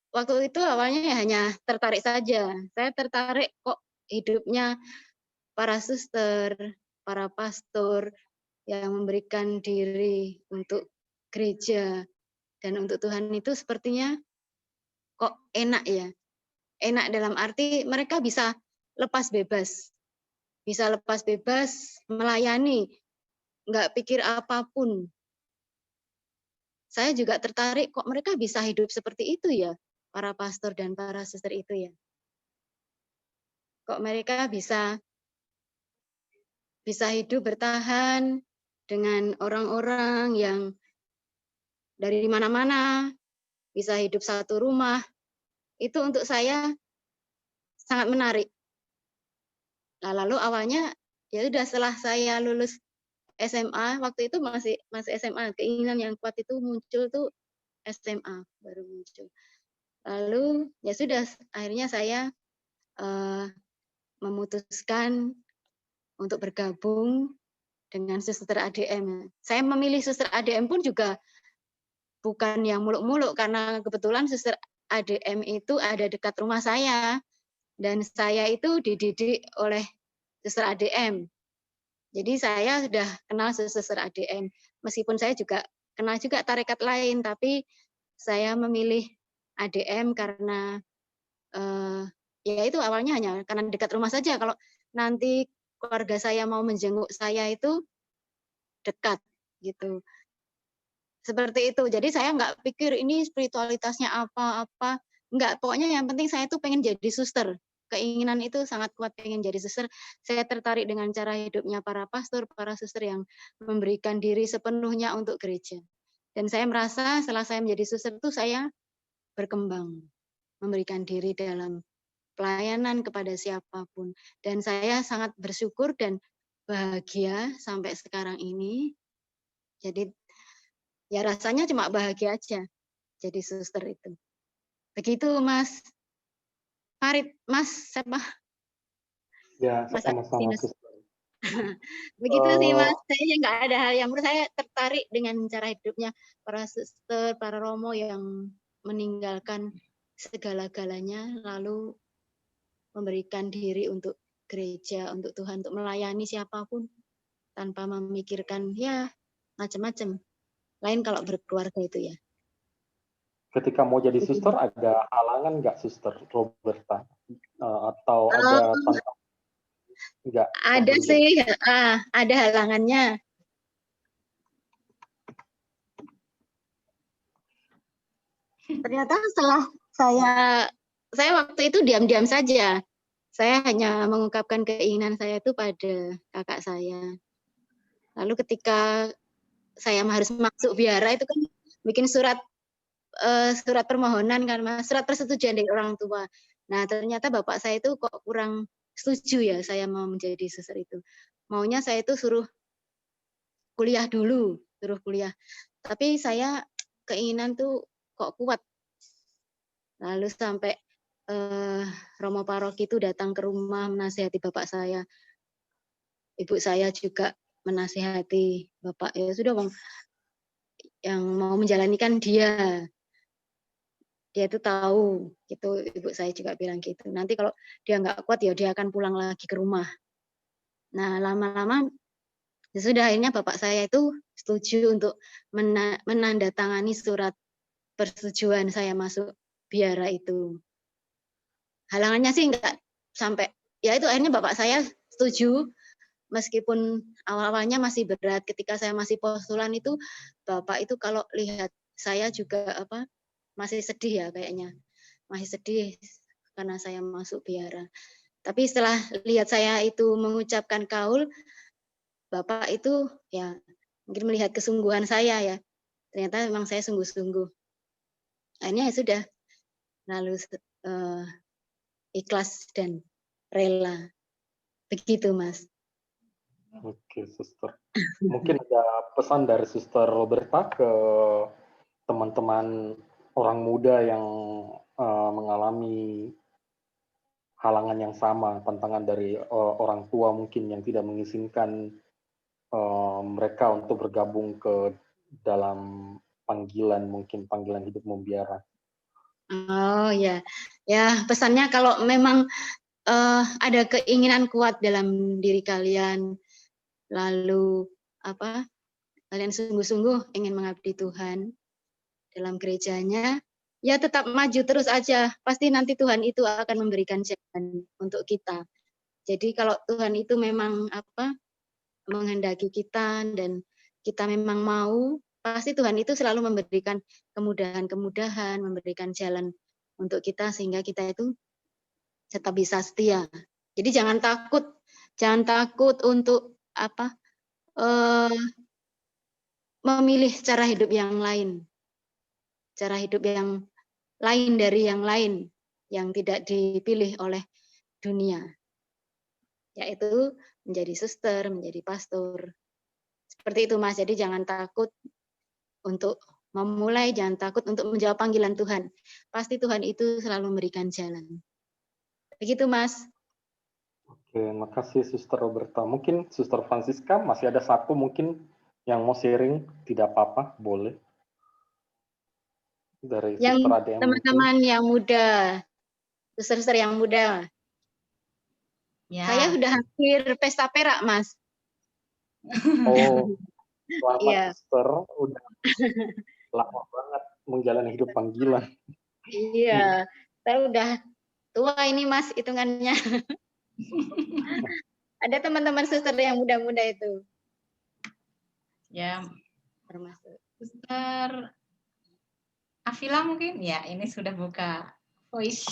Waktu itu awalnya ya hanya tertarik saja. Saya tertarik kok hidupnya para suster, para pastor yang memberikan diri untuk gereja dan untuk Tuhan itu sepertinya kok enak ya. Enak dalam arti mereka bisa lepas bebas. Bisa lepas bebas melayani, nggak pikir apapun. Saya juga tertarik kok mereka bisa hidup seperti itu ya, para pastor dan para suster itu ya. Kok mereka bisa hidup bertahan dengan orang-orang yang dari mana-mana, bisa hidup satu rumah. Itu untuk saya sangat menarik. Nah, lalu awalnya ya udah setelah saya lulus SMA, waktu itu masih SMA, keinginan yang kuat itu muncul tuh SMA baru muncul. Lalu ya sudah, akhirnya saya memutuskan untuk bergabung dengan suster ADM. Saya memilih suster ADM pun juga bukan yang muluk-muluk, karena kebetulan suster ADM itu ada dekat rumah saya. Dan saya itu dididik oleh suster ADM. Jadi saya sudah kenal suster ADM. Meskipun saya juga kenal juga tarekat lain, tapi saya memilih ADM karena ya itu awalnya hanya karena dekat rumah saja. Kalau nanti keluarga saya mau menjenguk saya itu dekat gitu. Seperti itu. Jadi saya nggak pikir ini spiritualitasnya apa-apa. Enggak, pokoknya yang penting saya tuh pengen jadi suster. Keinginan itu sangat kuat, pengen jadi suster. Saya tertarik dengan cara hidupnya para pastor, para suster yang memberikan diri sepenuhnya untuk gereja. Dan saya merasa setelah saya menjadi suster itu saya berkembang, memberikan diri dalam pelayanan kepada siapapun. Dan saya sangat bersyukur dan bahagia sampai sekarang ini. Jadi ya rasanya cuma bahagia aja jadi suster itu. Begitu Mas Farid, Mas siapa? Ya, Mas sama-sama Agustinus. suster. Begitu sih Mas, saya nggak ada hal yang menurut saya tertarik dengan cara hidupnya para suster, para romo yang meninggalkan segala-galanya lalu memberikan diri untuk gereja, untuk Tuhan, untuk melayani siapapun tanpa memikirkan ya macam-macam. Lain kalau berkeluarga itu ya. Ketika mau jadi suster, ada halangan nggak, Suster Roberta? Atau ada tantangan? Nggak? Ada sih, ada halangannya. Ternyata setelah saya waktu itu diam-diam saja. Saya hanya mengungkapkan keinginan saya itu pada kakak saya. Lalu ketika saya harus masuk biara itu kan bikin surat permohonan kan Mas, surat persetujuan dari orang tua. Nah, ternyata bapak saya itu kok kurang setuju ya saya mau menjadi suster itu. Maunya saya itu suruh kuliah dulu, suruh kuliah. Tapi saya keinginan tuh kok kuat. Lalu sampai Romo Paroki itu datang ke rumah menasihati bapak saya. Ibu saya juga menasihati bapak, ya sudah Bang, yang mau menjalani kan dia itu tahu gitu. Ibu saya juga bilang gitu, nanti kalau dia nggak kuat ya dia akan pulang lagi ke rumah. Nah lama-lama ya sudah, akhirnya bapak saya itu setuju untuk menandatangani surat persetujuan saya masuk biara itu. Halangannya sih nggak sampai, ya itu akhirnya bapak saya setuju, meskipun awal-awalnya masih berat. Ketika saya masih postulan itu, bapak itu kalau lihat saya juga masih sedih ya kayaknya, masih sedih karena saya masuk biara. Tapi setelah lihat saya itu mengucapkan kaul, bapak itu ya mungkin melihat kesungguhan saya ya, ternyata memang saya sungguh-sungguh. Akhirnya ya sudah, lalu ikhlas dan rela. Begitu Mas. Oke, Suster. Mungkin ada pesan dari Suster Roberta ke teman-teman orang muda yang mengalami halangan yang sama, tantangan dari orang tua mungkin yang tidak mengizinkan mereka untuk bergabung ke dalam panggilan, mungkin panggilan hidup membiara. Oh ya, ya pesannya kalau memang ada keinginan kuat dalam diri kalian, lalu kalian sungguh-sungguh ingin mengabdi Tuhan dalam gerejanya, ya tetap maju terus aja. Pasti nanti Tuhan itu akan memberikan jalan untuk kita. Jadi kalau Tuhan itu memang menghendaki kita dan kita memang mau, pasti Tuhan itu selalu memberikan kemudahan-kemudahan, memberikan jalan untuk kita sehingga kita itu tetap bisa setia. Jadi jangan takut untuk memilih cara hidup yang lain. cara hidup yang lain dari yang lain, yang tidak dipilih oleh dunia, yaitu menjadi suster, menjadi pastor. Seperti itu Mas, jadi jangan takut untuk memulai, jangan takut untuk menjawab panggilan Tuhan. Pasti Tuhan itu selalu memberikan jalan. Begitu Mas. Oke, makasih Suster Roberta. Mungkin Suster Francisca masih ada satu mungkin yang mau sharing, tidak apa-apa, boleh. Dari Yang Suster ADM teman-teman yang muda, suster-suster yang muda. Ya. Saya sudah hampir pesta perak, Mas. Oh, selamat Iya. Suster, udah lama banget menjalani hidup panggilan. Iya, saya udah tua ini Mas hitungannya. Ada teman-teman suster yang muda-muda itu. Ya, Termasuk. Suster Afila mungkin? Ya, ini sudah buka voice.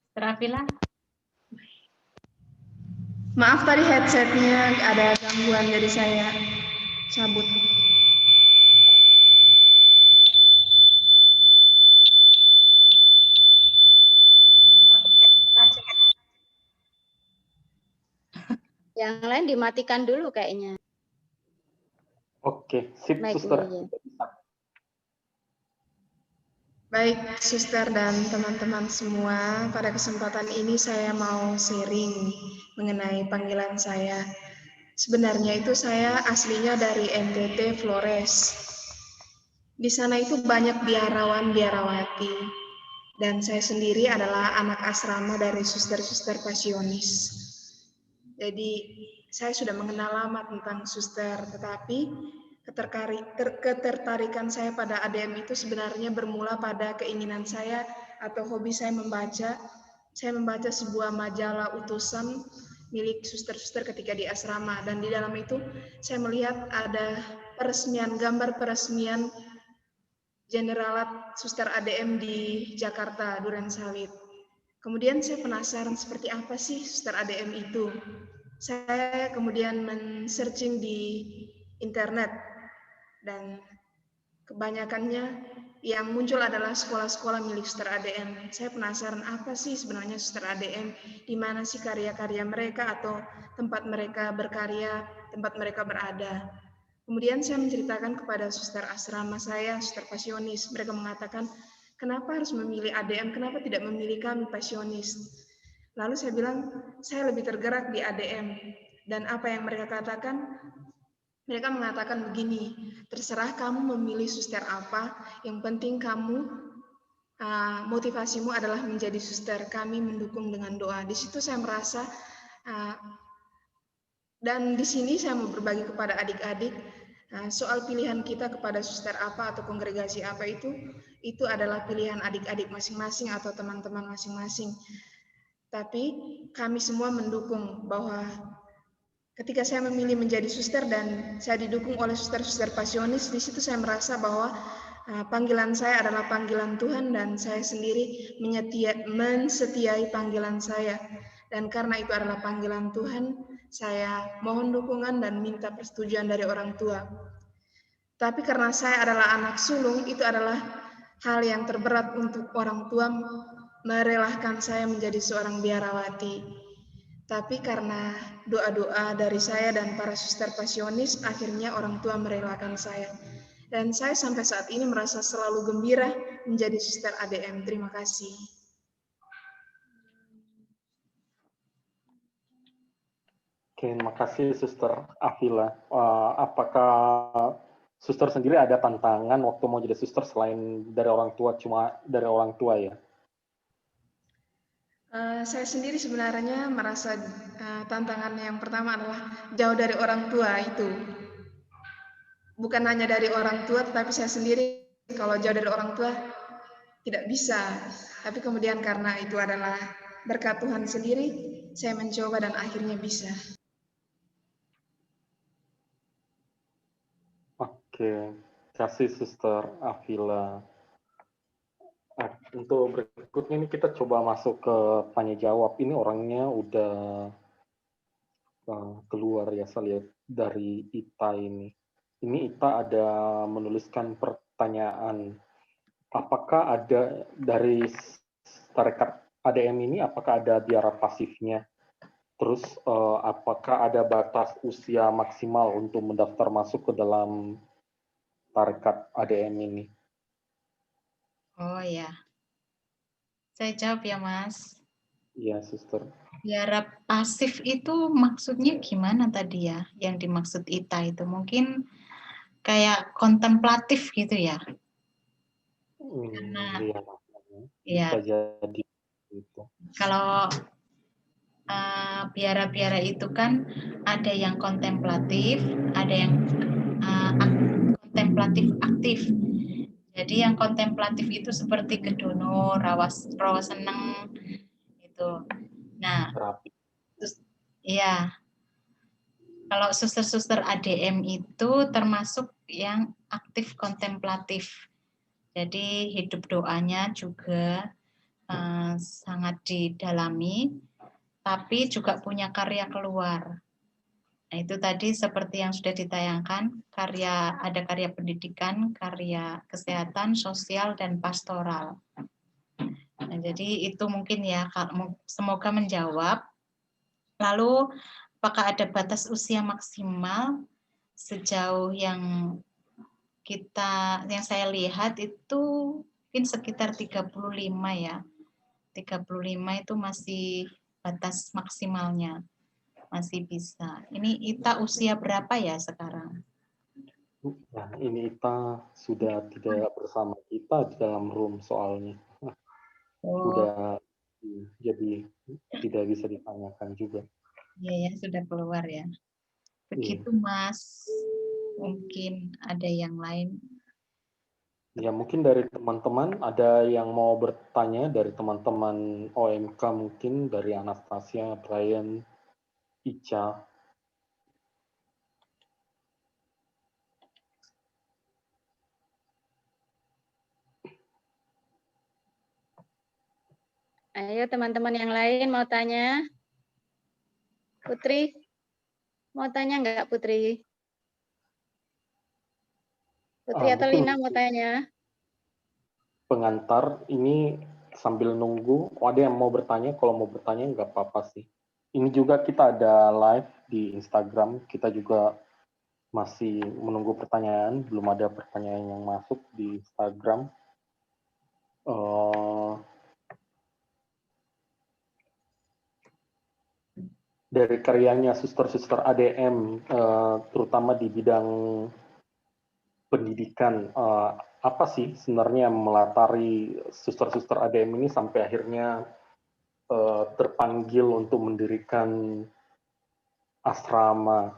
Suster Afila? Maaf tadi headsetnya ada gangguan jadi saya cabut. Yang lain dimatikan dulu kayaknya. Oke, sip Suster. Mic-nya. Baik, suster dan teman-teman semua, pada kesempatan ini saya mau sharing mengenai panggilan saya. Sebenarnya itu saya aslinya dari NTT Flores. Di sana itu banyak biarawan-biarawati, dan saya sendiri adalah anak asrama dari suster-suster pasionis. Jadi saya sudah mengenal lama tentang suster, tetapi ketertarikan saya pada ADM itu sebenarnya bermula pada keinginan saya atau hobi saya membaca. Saya membaca sebuah majalah utusan milik suster-suster ketika di asrama, dan di dalam itu saya melihat ada gambar peresmian Generalat Suster ADM di Jakarta, Durensawit. Kemudian saya penasaran seperti apa sih Suster ADM itu. Saya kemudian men-searching di internet, dan kebanyakannya yang muncul adalah sekolah-sekolah milik Suster ADM. Saya penasaran apa sih sebenarnya Suster ADM, di mana sih karya-karya mereka atau tempat mereka berkarya, tempat mereka berada. Kemudian saya menceritakan kepada suster asrama saya, suster pasionis. Mereka mengatakan, kenapa harus memilih ADM, kenapa tidak memilih kami pasionis? Lalu saya bilang, saya lebih tergerak di ADM. Dan apa yang mereka katakan? Mereka mengatakan begini, terserah kamu memilih suster apa, yang penting kamu motivasimu adalah menjadi suster, kami mendukung dengan doa. Di situ saya merasa, dan di sini saya mau berbagi kepada adik-adik, soal pilihan kita kepada suster apa atau kongregasi apa itu adalah pilihan adik-adik masing-masing atau teman-teman masing-masing. Tapi kami semua mendukung bahwa ketika saya memilih menjadi suster dan saya didukung oleh suster-suster pasionis, di situ saya merasa bahwa panggilan saya adalah panggilan Tuhan dan saya sendiri mensetiai panggilan saya. Dan karena itu adalah panggilan Tuhan, saya mohon dukungan dan minta persetujuan dari orang tua. Tapi karena saya adalah anak sulung, itu adalah hal yang terberat untuk orang tua merelahkan saya menjadi seorang biarawati. Tapi karena doa-doa dari saya dan para suster pasionis, akhirnya orang tua merelakan saya. Dan saya sampai saat ini merasa selalu gembira menjadi suster ADM. Terima kasih. Oke, makasih Suster Afila. Apakah Suster sendiri ada tantangan waktu mau jadi suster selain dari orang tua, cuma dari orang tua ya? Saya sendiri sebenarnya merasa tantangan yang pertama adalah jauh dari orang tua itu. Bukan hanya dari orang tua, tetapi saya sendiri kalau jauh dari orang tua tidak bisa. Tapi kemudian karena itu adalah berkat Tuhan sendiri, saya mencoba dan akhirnya bisa. Oke, kasih Suster Afila. Untuk berikutnya ini kita coba masuk ke tanya jawab. Ini orangnya udah keluar ya, saya lihat dari Ita ini. ini Ita ada menuliskan pertanyaan. Apakah ada dari tarekat ADM ini, apakah ada biara pasifnya? Terus apakah ada batas usia maksimal untuk mendaftar masuk ke dalam tarekat ADM ini? Oh ya, saya jawab ya Mas. Iya, Suster. Biara pasif itu maksudnya gimana tadi ya? Yang dimaksud Ita itu mungkin kayak kontemplatif gitu ya? Karena Iya, ya bisa jadi gitu. kalau biara-biara itu kan ada yang kontemplatif, ada yang kontemplatif aktif. Jadi yang kontemplatif itu seperti Gedono, Rawa Seneng itu. Nah, Terapi. terus ya kalau suster-suster ADM itu termasuk yang aktif kontemplatif. Jadi hidup doanya juga sangat didalami, tapi juga punya karya keluar. Nah, itu tadi seperti yang sudah ditayangkan, ada karya pendidikan, karya kesehatan, sosial, dan pastoral. Nah, jadi itu mungkin ya, semoga menjawab. Lalu, apakah ada batas usia maksimal? Sejauh yang saya lihat itu mungkin sekitar 35 ya. 35 itu masih batas maksimalnya. Masih bisa. Ini Ita usia berapa ya sekarang? Nah, ini Ita sudah tidak bersama kita di dalam room soalnya. Udah jadi tidak bisa ditanyakan juga. Iya ya, sudah keluar ya. Begitu Mas. Mungkin ada yang lain. Ya, mungkin dari teman-teman ada yang mau bertanya dari teman-teman OMK, mungkin dari Anastasia, Brian, Ica. Ayo teman-teman yang lain mau tanya? Putri, mau tanya nggak Putri? Putri atau Lina mau tanya? Pengantar ini sambil nunggu, ada yang mau bertanya, kalau mau bertanya nggak apa-apa sih. Ini juga kita ada live di Instagram, kita juga masih menunggu pertanyaan, belum ada pertanyaan yang masuk di Instagram. Dari karyanya suster-suster ADM, terutama di bidang pendidikan, apa sih sebenarnya melatari suster-suster ADM ini sampai akhirnya terpanggil untuk mendirikan asrama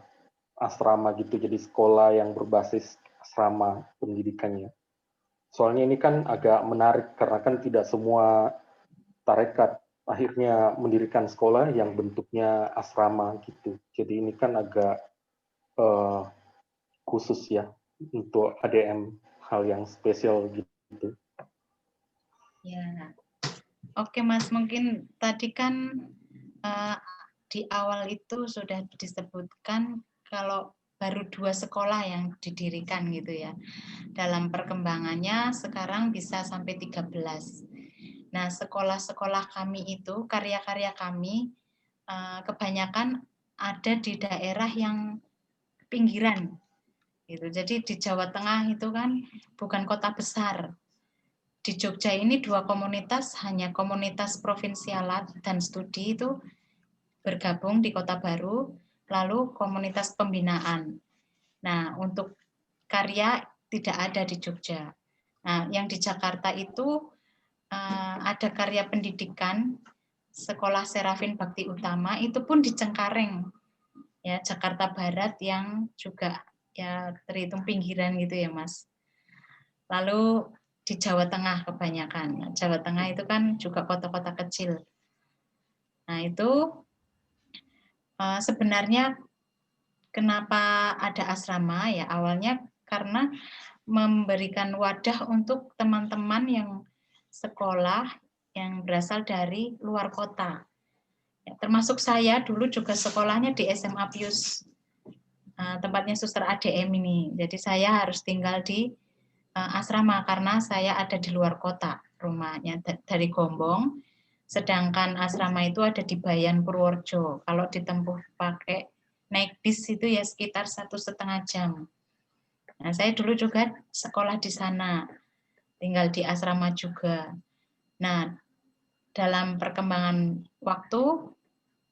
gitu, jadi sekolah yang berbasis asrama pendidikannya. Soalnya ini kan agak menarik karena kan tidak semua tarekat akhirnya mendirikan sekolah yang bentuknya asrama gitu. Jadi ini kan agak khusus ya untuk ADM, hal yang spesial gitu. Ya, oke Mas, mungkin tadi kan di awal itu sudah disebutkan kalau baru 2 sekolah yang didirikan gitu ya. Dalam perkembangannya sekarang bisa sampai 13. Nah, sekolah-sekolah kami itu, karya-karya kami kebanyakan ada di daerah yang pinggiran. Gitu. Jadi di Jawa Tengah itu kan bukan kota besar. Di Jogja ini 2 komunitas, hanya komunitas provinsialat dan studi itu bergabung di Kota Baru, lalu komunitas pembinaan. Nah, untuk karya tidak ada di Jogja. Nah, yang di Jakarta itu ada karya pendidikan Sekolah Serafin Bakti Utama, itu pun di Cengkareng, ya Jakarta Barat yang juga ya terhitung pinggiran gitu ya Mas. Lalu di Jawa Tengah kebanyakan. Jawa Tengah itu kan juga kota-kota kecil. Nah, itu sebenarnya kenapa ada asrama ya awalnya karena memberikan wadah untuk teman-teman yang sekolah yang berasal dari luar kota. Ya, termasuk saya dulu juga sekolahnya di SMA Pius tempatnya Suster ADM ini. Jadi saya harus tinggal di asrama karena saya ada di luar kota rumahnya dari Gombong. Sedangkan asrama itu ada di Bayan Purworejo. Kalau ditempuh pakai naik bis itu ya sekitar 1,5 jam. Nah, saya dulu juga sekolah di sana, tinggal di asrama juga. Nah, dalam perkembangan waktu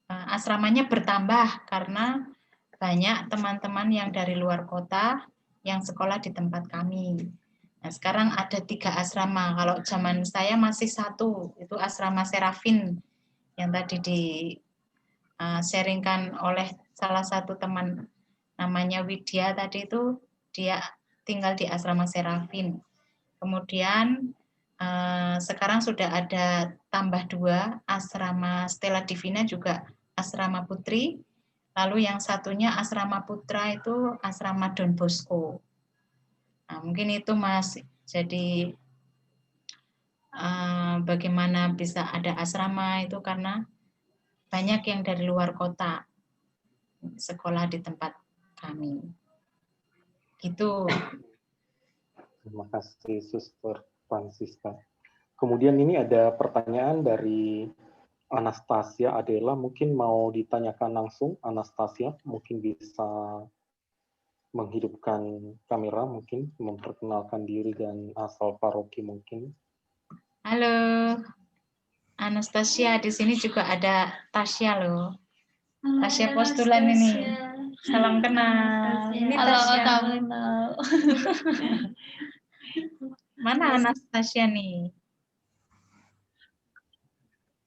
asramanya bertambah karena banyak teman-teman yang dari luar kota yang sekolah di tempat kami. Nah, sekarang ada 3 asrama. Kalau zaman saya masih 1, itu asrama Serafin yang tadi di sharingkan oleh salah satu teman namanya Widya tadi itu, dia tinggal di asrama Serafin. Kemudian sekarang sudah ada tambah 2, asrama Stella Divina juga asrama putri. Lalu yang satunya asrama putra itu asrama Don Bosco. Nah, mungkin itu Mas. Jadi bagaimana bisa ada asrama itu karena banyak yang dari luar kota sekolah di tempat kami. Gitu. Terima kasih Suster Francisca. Kemudian ini ada pertanyaan dari Anastasia Adela, mungkin mau ditanyakan langsung. Anastasia mungkin bisa menghidupkan kamera, mungkin memperkenalkan diri dan asal paroki mungkin. Halo, Anastasia, di sini juga ada Tasya loh. Tasya Postulan ini. Salam kenal. Ini Tasya. Mana Anastasia nih?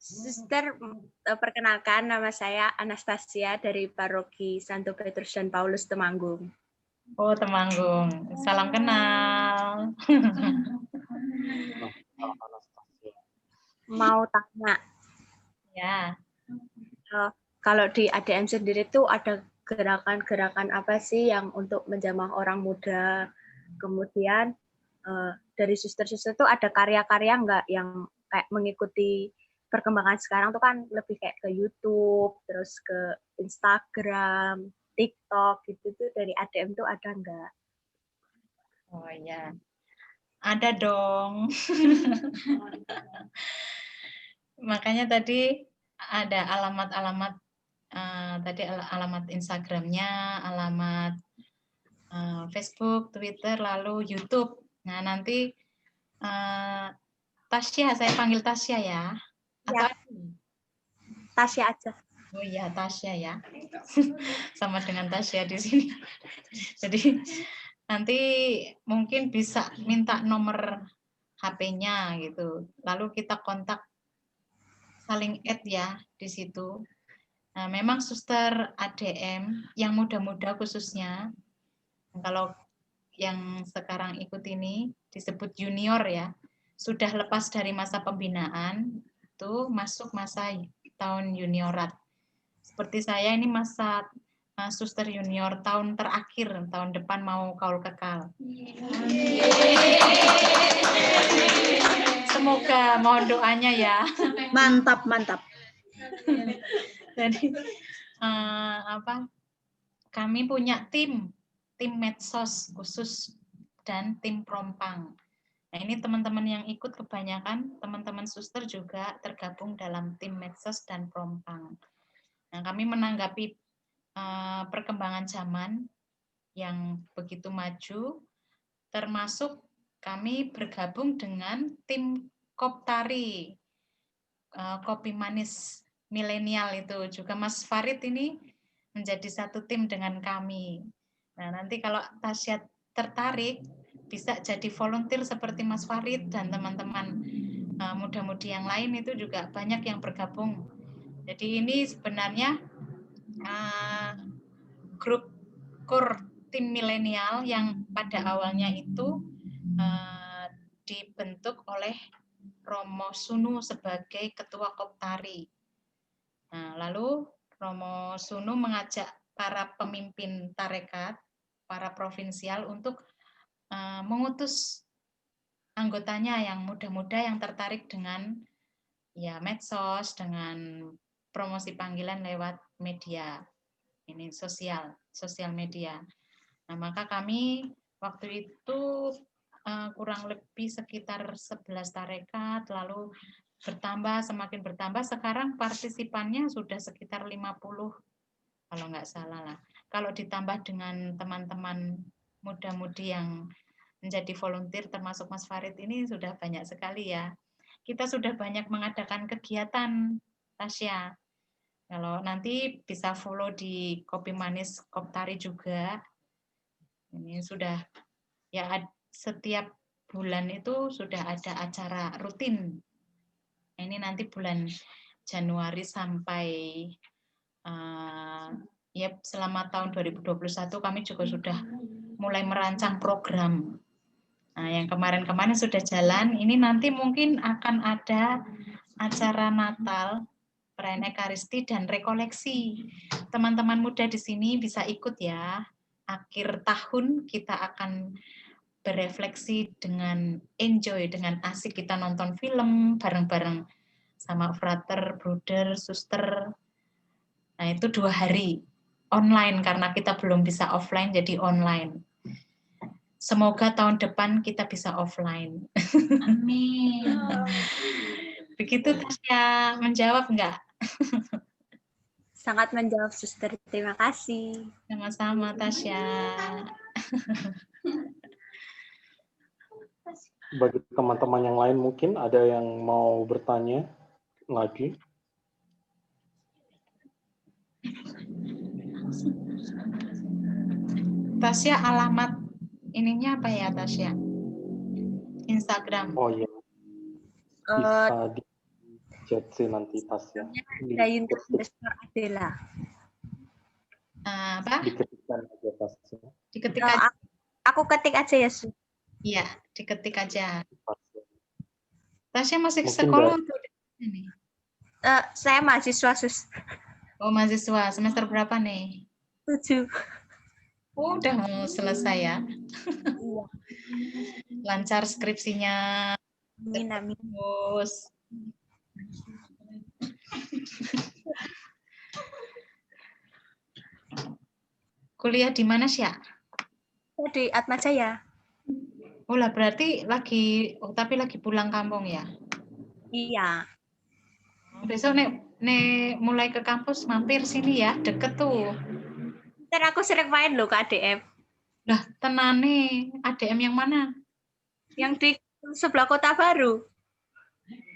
Suster, perkenalkan nama saya Anastasia dari Paroki Santo Petrus dan Paulus Temanggung. Oh, Temanggung. Salam kenal. Mau tanya. Ya. Kalau di ADM sendiri tuh ada gerakan-gerakan apa sih yang untuk menjamah orang muda? Kemudian dari suster-suster tuh ada karya-karya nggak yang kayak mengikuti perkembangan sekarang tuh kan lebih kayak ke YouTube, terus ke Instagram, TikTok gitu tuh dari ADM tuh ada nggak? Oh ya, ada dong. Makanya tadi ada alamat-alamat, tadi alamat Instagramnya, alamat Facebook, Twitter, lalu YouTube. Nah nanti Tasya, saya panggil Tasya ya. Atau Ya. Tasya aja. Oh iya, Tasya ya. Sama dengan Tasya di sini. Jadi nanti mungkin bisa minta nomor HP-nya gitu. Lalu kita kontak, saling add ya di situ. Nah, memang suster ADM yang muda-muda khususnya, kalau yang sekarang ikut ini disebut junior ya, sudah lepas dari masa pembinaan, itu masuk masa tahun juniorat. Seperti saya ini masa suster junior tahun terakhir, tahun depan mau kaul kekal. Semoga, mohon doanya ya. Mantap, mantap. Jadi kami punya tim medsos khusus dan tim prompang. Nah, ini teman-teman yang ikut kebanyakan teman-teman suster juga tergabung dalam tim medsos dan prompang. Nah, kami menanggapi perkembangan zaman yang begitu maju, termasuk kami bergabung dengan tim Koptari, kopi manis milenial itu juga Mas Farid ini menjadi satu tim dengan kami. Nah, nanti kalau Tasya tertarik bisa jadi volunteer seperti Mas Farid dan teman-teman muda-mudi yang lain itu juga banyak yang bergabung. Jadi ini sebenarnya grup core tim milenial yang pada awalnya itu dibentuk oleh Romo Sunu sebagai ketua Koptari. Nah, lalu Romo Sunu mengajak para pemimpin tarekat, para provinsial untuk mengutus anggotanya yang muda-muda yang tertarik dengan ya medsos, dengan promosi panggilan lewat media. ini sosial media. Nah, maka kami waktu itu kurang lebih sekitar 11 tarekat, lalu semakin bertambah, sekarang partisipannya sudah sekitar 50 kalau nggak salah lah. Kalau ditambah dengan teman-teman muda-mudi yang menjadi volunteer termasuk Mas Farid ini sudah banyak sekali ya. Kita sudah banyak mengadakan kegiatan, Tasya. Kalau nanti bisa follow di Kopi Manis Koptari juga. Ini sudah ya setiap bulan itu sudah ada acara rutin. Ini nanti bulan Januari sampai ya selama tahun 2021 kami juga sudah mulai merancang program. Nah, yang kemarin-kemarin sudah jalan, ini nanti mungkin akan ada acara Natal, perayaan Ekaristi dan rekoleksi. Teman-teman muda di sini bisa ikut ya. Akhir tahun kita akan berefleksi dengan enjoy, dengan asik kita nonton film bareng-bareng sama frater, brother, suster. Nah, itu 2 hari online karena kita belum bisa offline jadi online. Semoga tahun depan kita bisa offline. Amin. Begitu Tasya, menjawab enggak? Sangat menjawab, Suster. Terima kasih. Sama-sama Tasya. Bagi teman-teman yang lain mungkin ada yang mau bertanya lagi. Tasya, alamat ininya apa ya Tasya? Instagram. Oh iya. Bisa di chat sih nanti Tasya. Adela. Apa? Diketikkan aja Tasya. Diketik aja. Aku ketik aja ya, Su. Iya, diketik aja. Tasya masih Mungkin sekolah atau ini? Saya mahasiswa, Sus. Oh, mahasiswa. Semester berapa nih? 7. Oh, udah mau selesai ya. Lancar skripsinya. Amin. Terus. Kuliah di mana sih ya? Di Atmajaya. Oh lah, berarti tapi lagi pulang kampung ya? Iya. Besok nek mulai ke kampus mampir sini ya, deket tuh. Ntar aku sering main loh ke ADM. Lah, tenane, ADM yang mana? Yang di sebelah Kota Baru.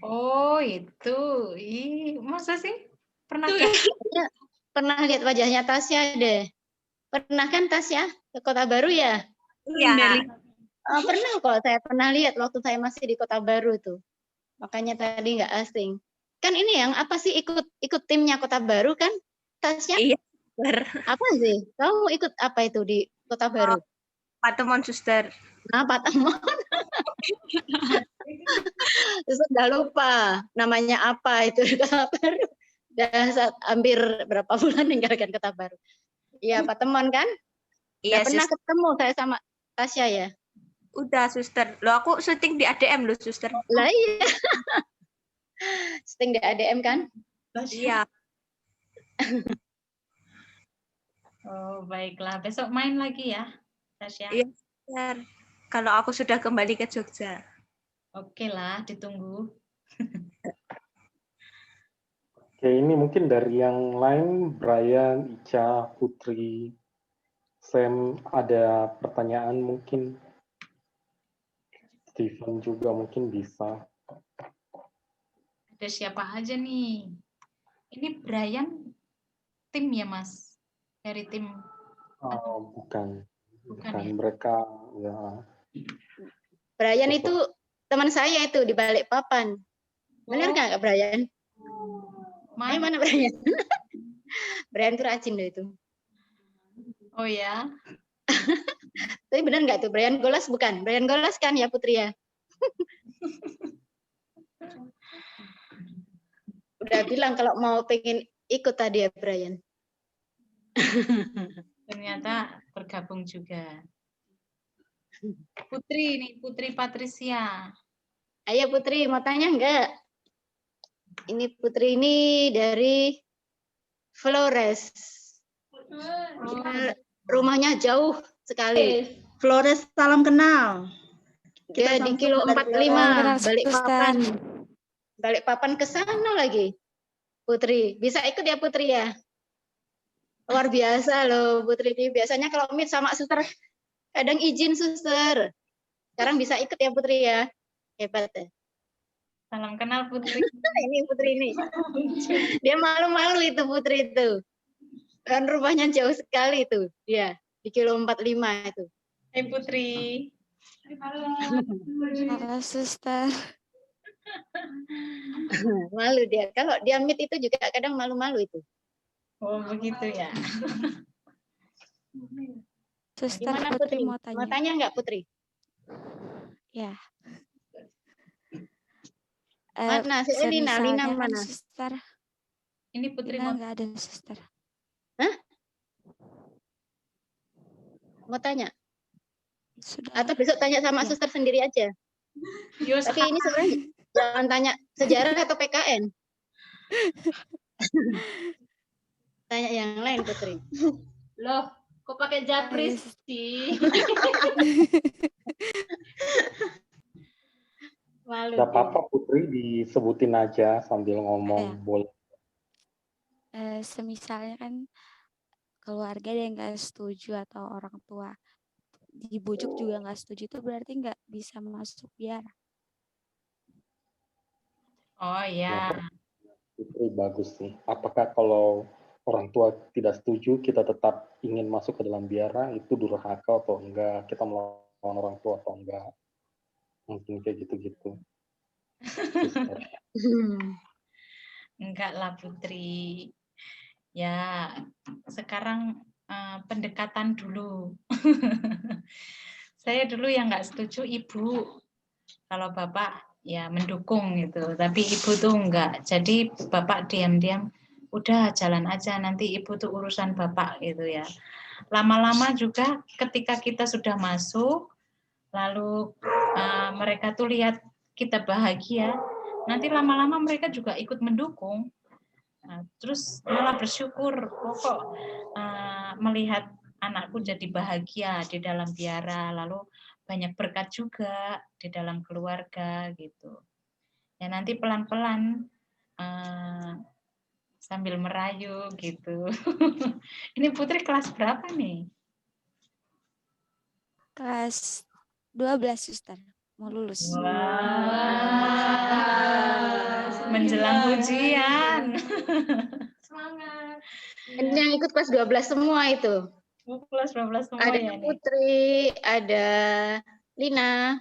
Oh, itu. Masa sih? Pernah lihat wajahnya Tasya deh. Pernah kan Tasya ke Kota Baru ya? Iya. Pernah kok, saya pernah lihat waktu saya masih di Kota Baru tuh. Makanya tadi nggak asing. Kan ini yang apa sih ikut timnya Kota Baru kan, Tasya? Iya. Apa sih? Kamu ikut apa itu di Kota Baru? Patemon, Suster. Nah, Patemon. Sudah lupa namanya apa itu di Kota Baru. Udah hampir berapa bulan meninggalkan Kota Baru. Iya, Patemon kan? Iya, pernah ketemu saya sama Tasya ya? Udah, Suster. Loh, aku syuting di ADM loh, Suster. Lah iya. Syuting di ADM kan? Iya. Oh, baiklah. Besok main lagi ya, Tasya? Iya, Suster. Kalau aku sudah kembali ke Jogja. Oke lah, ditunggu. Oke, ini mungkin dari yang lain, Brian, Ica, Putri, Sam, ada pertanyaan mungkin? Steven juga mungkin bisa. Ada siapa aja nih? Ini Brian tim ya, Mas? Dari tim? Oh, bukan ya? Mereka ya. Brian itu teman saya itu di Balikpapan. Benar nggak Brian? Mana Brian? Brian itu rajin loh itu. Oh ya. Tapi benar nggak tuh Brian Golas bukan? Brian Golas kan ya Putri ya? Udah bilang kalau mau pengen ikut tadi ya Brian. Ternyata bergabung juga. Putri nih, Putri Patricia. Ayo Putri, mau tanya enggak? Ini Putri ini dari Flores. Rumahnya jauh sekali. Flores, salam kenal. Dia di kilo sama-sama dari 45, Balikpapan. Balikpapan ke sana lagi. Putri, bisa ikut ya Putri ya? Luar biasa loh Putri ini. Biasanya kalau meet sama suster, kadang izin suster. Sekarang bisa ikut ya Putri ya? Hebat ya. Salam kenal Putri. Ini Putri ini. Dia malu-malu itu Putri itu. Dan rumahnya jauh sekali itu. Dia di kilo 45 itu. Hai Putri. Halo, suster. Malu dia. Kalau dia meet itu juga kadang malu-malu itu. Oh begitu ya. Suster, Gimana Putri Putri? mau tanya. Mau tanya nggak Putri? Ya. Mana si Elina? Lina Semisalnya kan mana? suster. Ini Putri Lina mau nggak ada suster. Hah? Mau tanya? Sudah. Atau besok tanya sama Ya. suster sendiri aja. Yus, Tapi ini sebenarnya jangan tanya sejarah atau PKN. Tanya yang lain Putri. loh, kok pakai japris sih? Malu. Gak apa-apa Putri, disebutin aja sambil ngomong. Ya. Boleh. Semisalnya kan keluarga yang nggak setuju atau orang tua dibujuk juga nggak setuju, itu berarti nggak bisa masuk biara. Oh ya. Putri bagus nih. Apakah kalau orang tua tidak setuju, kita tetap ingin masuk ke dalam biara, itu durhaka atau enggak? Kita melawan orang tua atau enggak? Mungkin kayak gitu-gitu. Enggak lah Putri. Ya, sekarang pendekatan dulu. Saya dulu yang nggak setuju ibu. Kalau bapak ya mendukung gitu. Tapi ibu tuh enggak. Jadi bapak diam-diam, udah jalan aja, nanti ibu tuh urusan bapak gitu ya. Lama-lama juga ketika kita sudah masuk, lalu mereka tuh lihat kita bahagia, nanti lama-lama mereka juga ikut mendukung. Nah, terus malah bersyukur, kok melihat anakku jadi bahagia di dalam biara, lalu banyak berkat juga di dalam keluarga gitu. Ya nanti pelan-pelan sambil merayu gitu. Ini Putri kelas berapa nih? Kelas 12 suster, mau lulus. Wah, menjelang ujian. Semangat. Ini yang ikut kelas 12 semua itu. Kelas 12 semua ada ya Putri, ada Lina.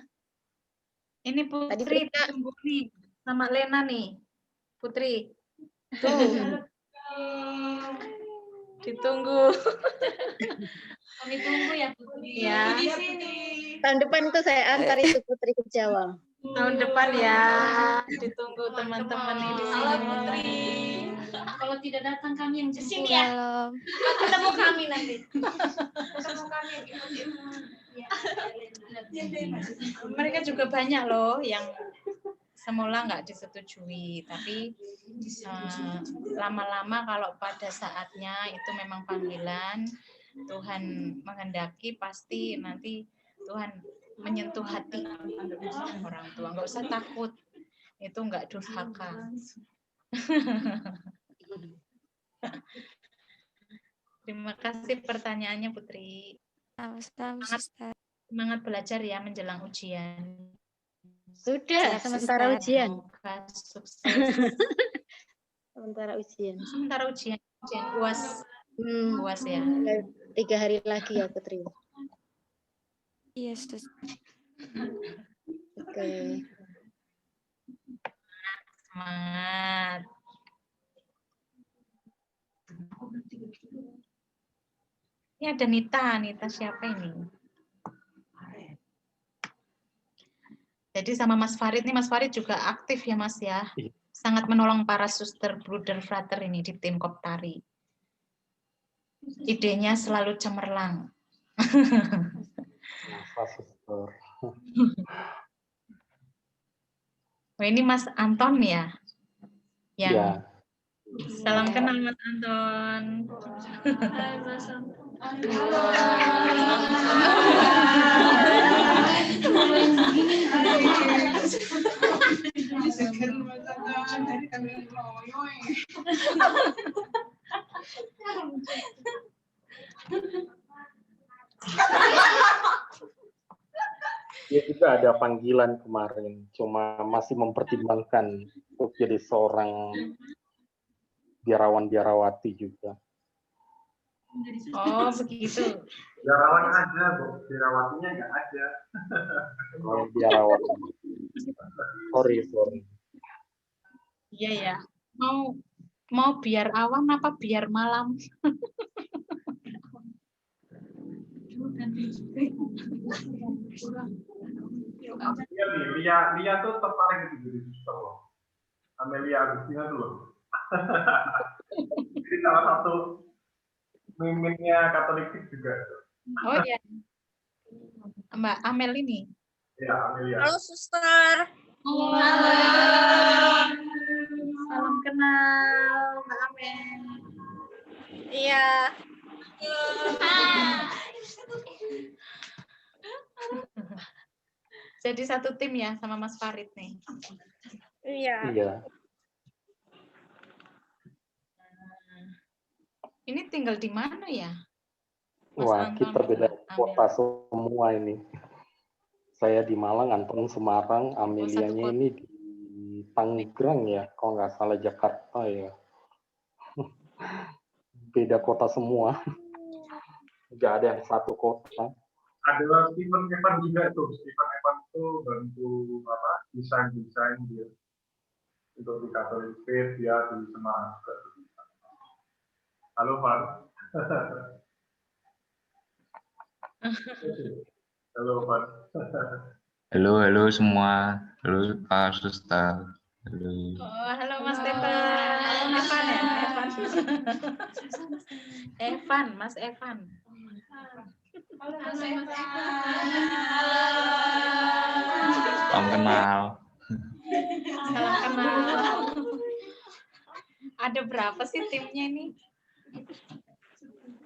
Ini Putri ditunggu nih sama Lena nih. Putri. Tuh. Ditunggu. Kami tunggu ya Putri. Ya. Di sini. Tahun depan tuh saya antar itu Putri ke Jawa. Tahun depan ya. Ditunggu teman-teman ini di sini. Halo Putri. Kalau tidak datang kami yang jemput. Sini ya. Ketemu kami nanti. Ketemu kami yang ikut. Mereka juga banyak loh yang semula nggak disetujui, tapi lama-lama kalau pada saatnya itu memang panggilan Tuhan menghendaki, pasti nanti Tuhan menyentuh hati orang tua. Nggak usah takut, itu nggak durhaka. Terima kasih pertanyaannya Putri. Semangat belajar ya menjelang ujian. Sudah, sementara ujian. Semoga sukses. Sementara ujian. Sementara ujian UAS. UAS ya. 3 hari lagi ya Putri. Iya, suster. Oke. Semangat. Ini ada Nita. Nita siapa ini? Jadi sama Mas Farid nih, Mas Farid juga aktif ya Mas ya. Sangat menolong para suster, bruder, frater ini di tim Koptari. Idenya selalu cemerlang. Masa suster. Oh, ini Mas Anton ya? Yang Salam kenal Mas Anton. Hai Mas Anton. Dia juga ada panggilan kemarin, cuma masih mempertimbangkan untuk jadi seorang biarawan-biarawati juga. Oh, begitu. Biarawan aja, Bu. Biarawatinya nggak ada. Oh, biarawan. Sorry. Iya ya. Mau biar awan apa biar malam? Iya nih, Lia tuh tertarik gitu jadi suster loh. Amelia Agustina tuh loh. Ini salah satu miminnya Katolik juga. Oh iya. Mbak Amel ini. Iya, Amelia. Halo suster. Halo. Salam kenal Mbak Amel. Iya. Jadi satu tim ya sama Mas Farid nih. Iya. Ini tinggal di mana ya? Mas Wah, Anton, kita beda Amel. kota semua ini. Saya di Malang, Anton Semarang, Amelianya ini di Tangerang ya, kalau nggak salah Jakarta ya. Beda kota semua. Nggak ada yang satu kota. Ada Stephen Evan juga tuh. Stephen Evan tuh bantu desain dia untuk di Katolik Faith dia di Semarang juga. Halo Van. Halo Van. Halo semua. Halo Pak Suster. Halo. Oh, halo Mas Stefan. Evan ya? Evan, Mas Evan. Halo Mas Evan. Salam kenal. Salam kenal. Ada berapa sih timnya ini?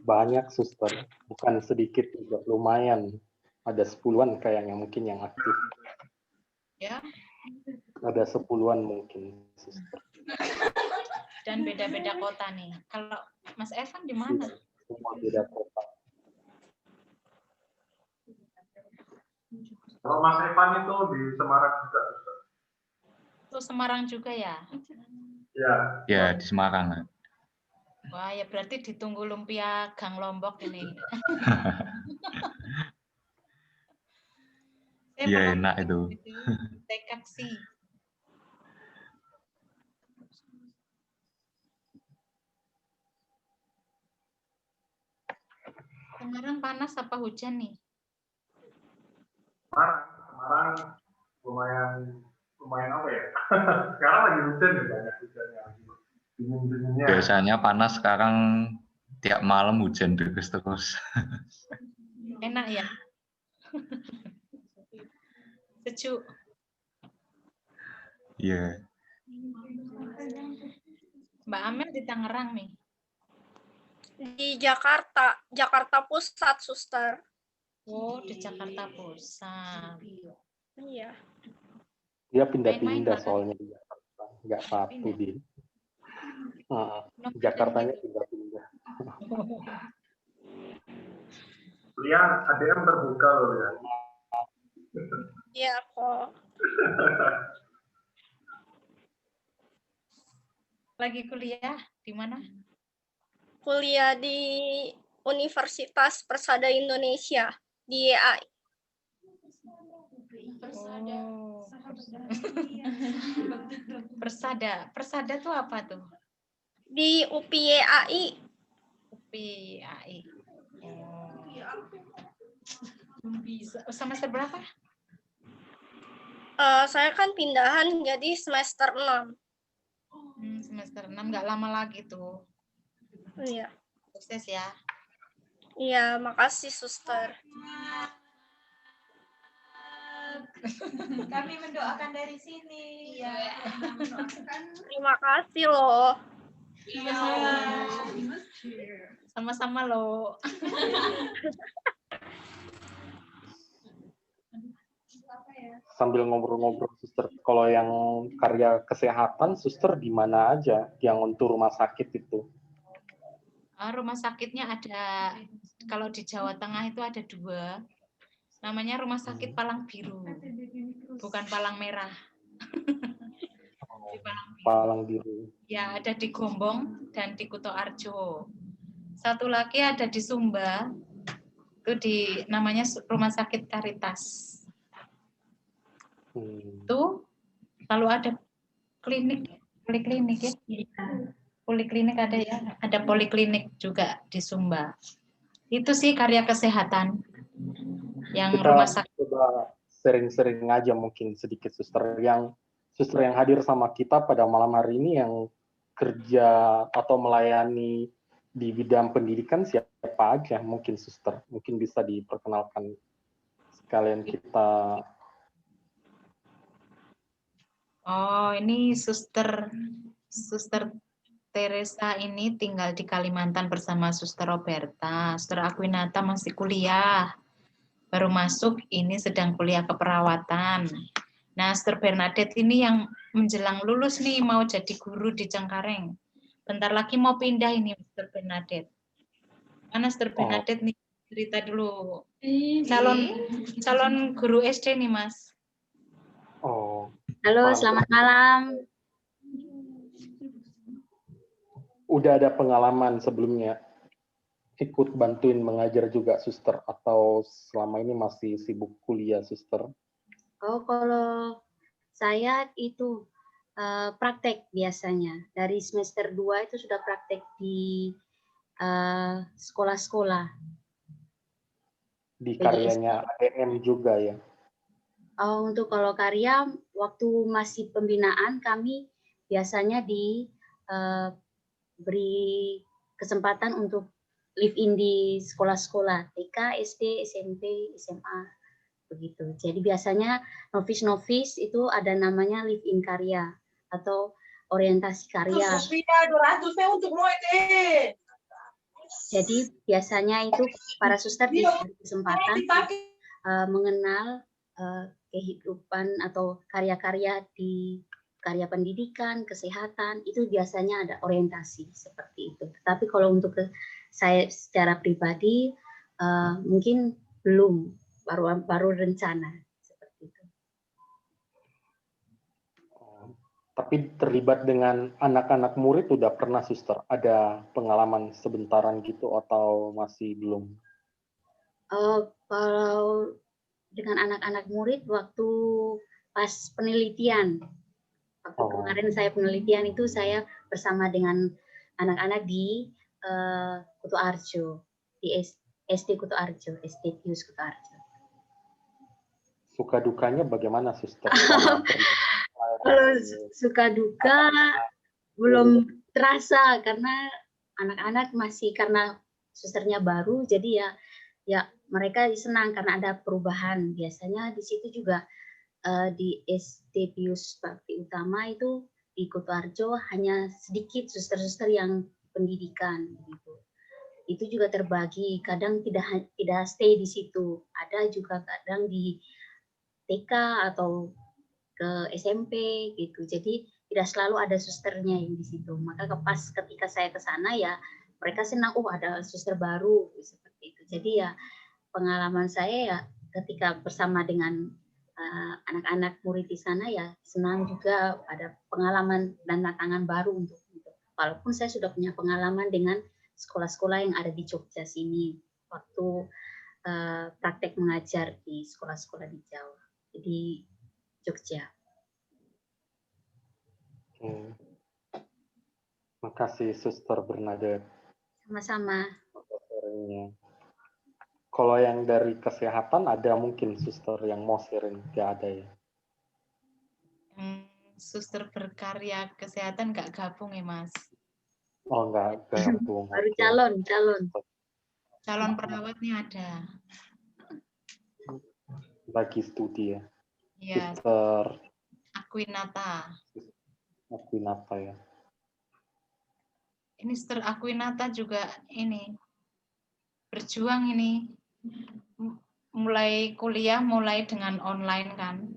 Banyak suster, bukan sedikit juga, lumayan. Ada 10-an kayaknya mungkin yang aktif. Ya. Ada 10-an mungkin suster. Dan beda-beda kota nih. Kalau Mas Evan di mana? Semua beda kota. Kalau Mas Evan itu di Semarang juga. Tuh Semarang juga ya? Ya. Ya, di Semarang. Wah, ya berarti ditunggu lumpia Gang Lombok ini. Iya, enak itu. Tekad sih. Semarang panas apa hujan nih? Semarang lumayan apa ya? Sekarang lagi hujan ya, banyak hujannya. Dingin-dinginnya. Biasanya panas, sekarang tiap malam hujan terus. Enak ya? Sejuk. Iya. Mbak Amel di Tangerang nih. Di Jakarta Pusat, suster. Oh, di Jakarta Pusat. Iya. Dia pindah-pindah soalnya di Jakarta, nggak satu di. Jakartanya pindah-pindah. Lihat, ADM terbuka loh ya. Iya kok. Lagi kuliah di mana? Kuliah di Universitas Persada Indonesia di YAI. Persada tuh apa tuh? Di UPYAI. UPYAI. Semester berapa? Saya kan pindahan jadi semester 6. Semester 6 nggak lama lagi tuh. Iya. Sukses ya. Iya, makasih suster. Kami mendoakan dari sini. Iya. Terima kasih loh. Iya. Sama-sama loh. Sambil ngobrol-ngobrol, Suster, kalau yang karya kesehatan, Suster di mana aja yang untuk rumah sakit itu? Rumah sakitnya ada, kalau di Jawa Tengah itu ada 2. Namanya Rumah Sakit Palang Biru, bukan Palang Merah. Di Palang Biru. Ya, ada di Gombong dan di Kutoarjo. Satu lagi ada di Sumba, itu namanya Rumah Sakit Caritas. Itu lalu ada poliklinik ya. Poliklinik ada ya, ada poliklinik juga di Sumba. Itu sih karya kesehatan yang Kita rumah sakit. coba sering-sering aja mungkin sedikit Suster yang hadir sama kita pada malam hari ini yang kerja atau melayani di bidang pendidikan siapa aja mungkin Suster, mungkin bisa diperkenalkan sekalian kita. Oh, ini Suster Teresa ini tinggal di Kalimantan bersama Suster Roberta. Suster Aquinata masih kuliah. Baru masuk, ini sedang kuliah keperawatan. Nah, Suster Bernadette ini yang menjelang lulus nih, mau jadi guru di Cengkareng. Bentar lagi mau pindah ini, Suster Bernadette. Mana Suster Bernadette nih? Cerita dulu. Calon guru SD nih, Mas. Oh. Halo, selamat malam. Udah ada pengalaman sebelumnya ikut bantuin mengajar juga, Suster, atau selama ini masih sibuk kuliah, Suster? Oh, kalau saya itu praktek biasanya. Dari semester 2 itu sudah praktek di sekolah-sekolah. Di karyanya ADM juga ya? Untuk kalau karya, waktu masih pembinaan kami biasanya beri kesempatan untuk live in di sekolah-sekolah TK, SD, SMP, SMA begitu. Jadi biasanya novis-novis itu ada namanya live in karya atau orientasi karya. Jadi biasanya itu para suster diberi kesempatan mengenal kehidupan atau karya-karya di karya pendidikan, kesehatan, itu biasanya ada orientasi seperti itu. Tapi kalau untuk saya secara pribadi mungkin belum, baru rencana seperti itu. Tapi terlibat dengan anak-anak murid udah pernah, Suster? Ada pengalaman sebentaran gitu atau masih belum? Kalau dengan anak-anak murid waktu pas penelitian, waktu kemarin saya penelitian itu saya bersama dengan anak-anak di Kutoarjo, di SD Kutoarjo, SD Pius Kutoarjo. Suka dukanya bagaimana, Suster? Kalau suka duka belum terasa karena anak-anak masih, karena susternya baru, jadi ya mereka senang karena ada perubahan. Biasanya di situ juga di SD Pius Bakti Utama itu di Kutoarjo hanya sedikit suster-suster yang pendidikan gitu. Itu juga terbagi, kadang tidak stay di situ. Ada juga kadang di TK atau ke SMP gitu. Jadi tidak selalu ada susternya yang di situ. Maka pas ketika saya ke sana ya mereka senang, ada suster baru seperti itu. Jadi ya pengalaman saya ya ketika bersama dengan anak-anak murid di sana ya senang juga, ada pengalaman dan tantangan baru untuk walaupun saya sudah punya pengalaman dengan sekolah-sekolah yang ada di Jogja sini waktu praktek mengajar di sekolah-sekolah di Jawa, di Jogja. Makasih Suster Bernadette. Sama-sama. Kalau yang dari kesehatan ada mungkin Suster yang mau sharing? Nggak ada ya? Suster berkarya kesehatan nggak gabung ya, Mas? Oh, nggak gabung. Baru calon. Calon perawatnya ada. Lagi studi ya? Iya. Suster Aquinata ya. ini Sister Aquinata juga ini berjuang ini mulai kuliah mulai dengan online kan.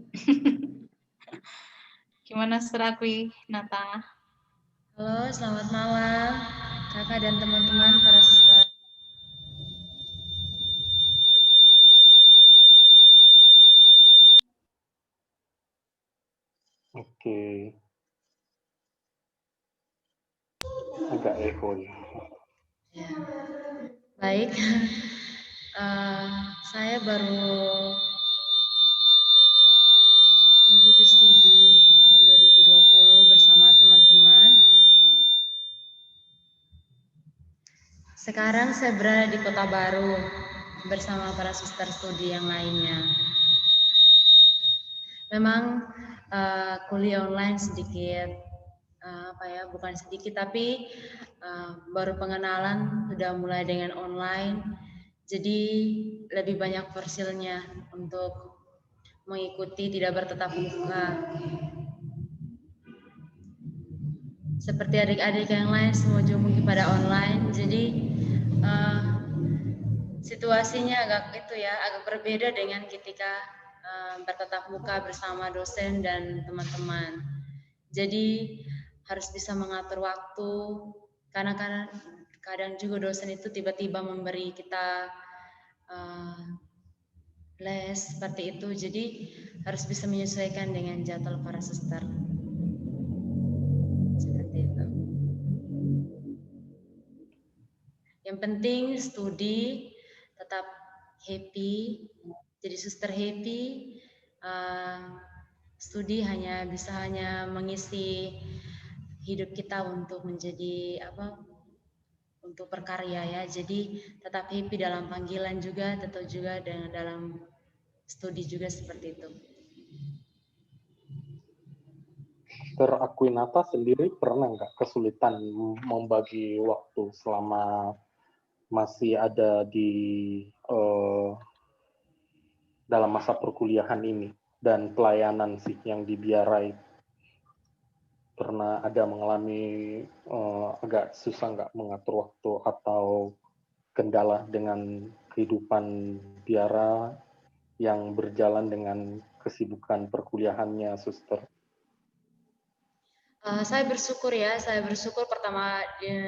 Gimana Sister Aquinata? Halo, selamat malam kakak dan teman-teman para suster. Oke. Agak echo ya. Ya. Baik, saya baru mengikuti studi tahun 2020 bersama teman-teman. Sekarang saya berada di Kota Baru bersama para suster studi yang lainnya. Memang kuliah online sedikit bukan sedikit tapi baru pengenalan sudah mulai dengan online, jadi lebih banyak persilnya untuk mengikuti tidak bertatap muka. Seperti adik-adik yang lain semua juga mungkin pada online, jadi situasinya agak berbeda dengan ketika bertatap muka bersama dosen dan teman-teman. Jadi harus bisa mengatur waktu, karena kadang juga dosen itu tiba-tiba memberi kita les seperti itu, jadi harus bisa menyesuaikan dengan jadwal para suster. Seperti itu. Yang penting studi tetap happy, jadi suster happy. Studi bisa mengisi hidup kita untuk menjadi untuk berkarya ya. Jadi tetap happy dalam panggilan juga, tetap juga dalam studi juga seperti itu. Sister Aquinata sendiri pernah nggak kesulitan membagi waktu selama masih ada di dalam masa perkuliahan ini dan pelayanan sih yang dibiarai? Pernah ada mengalami agak susah nggak mengatur waktu atau kendala dengan kehidupan biara yang berjalan dengan kesibukan perkuliahannya, suster? Saya bersyukur pertama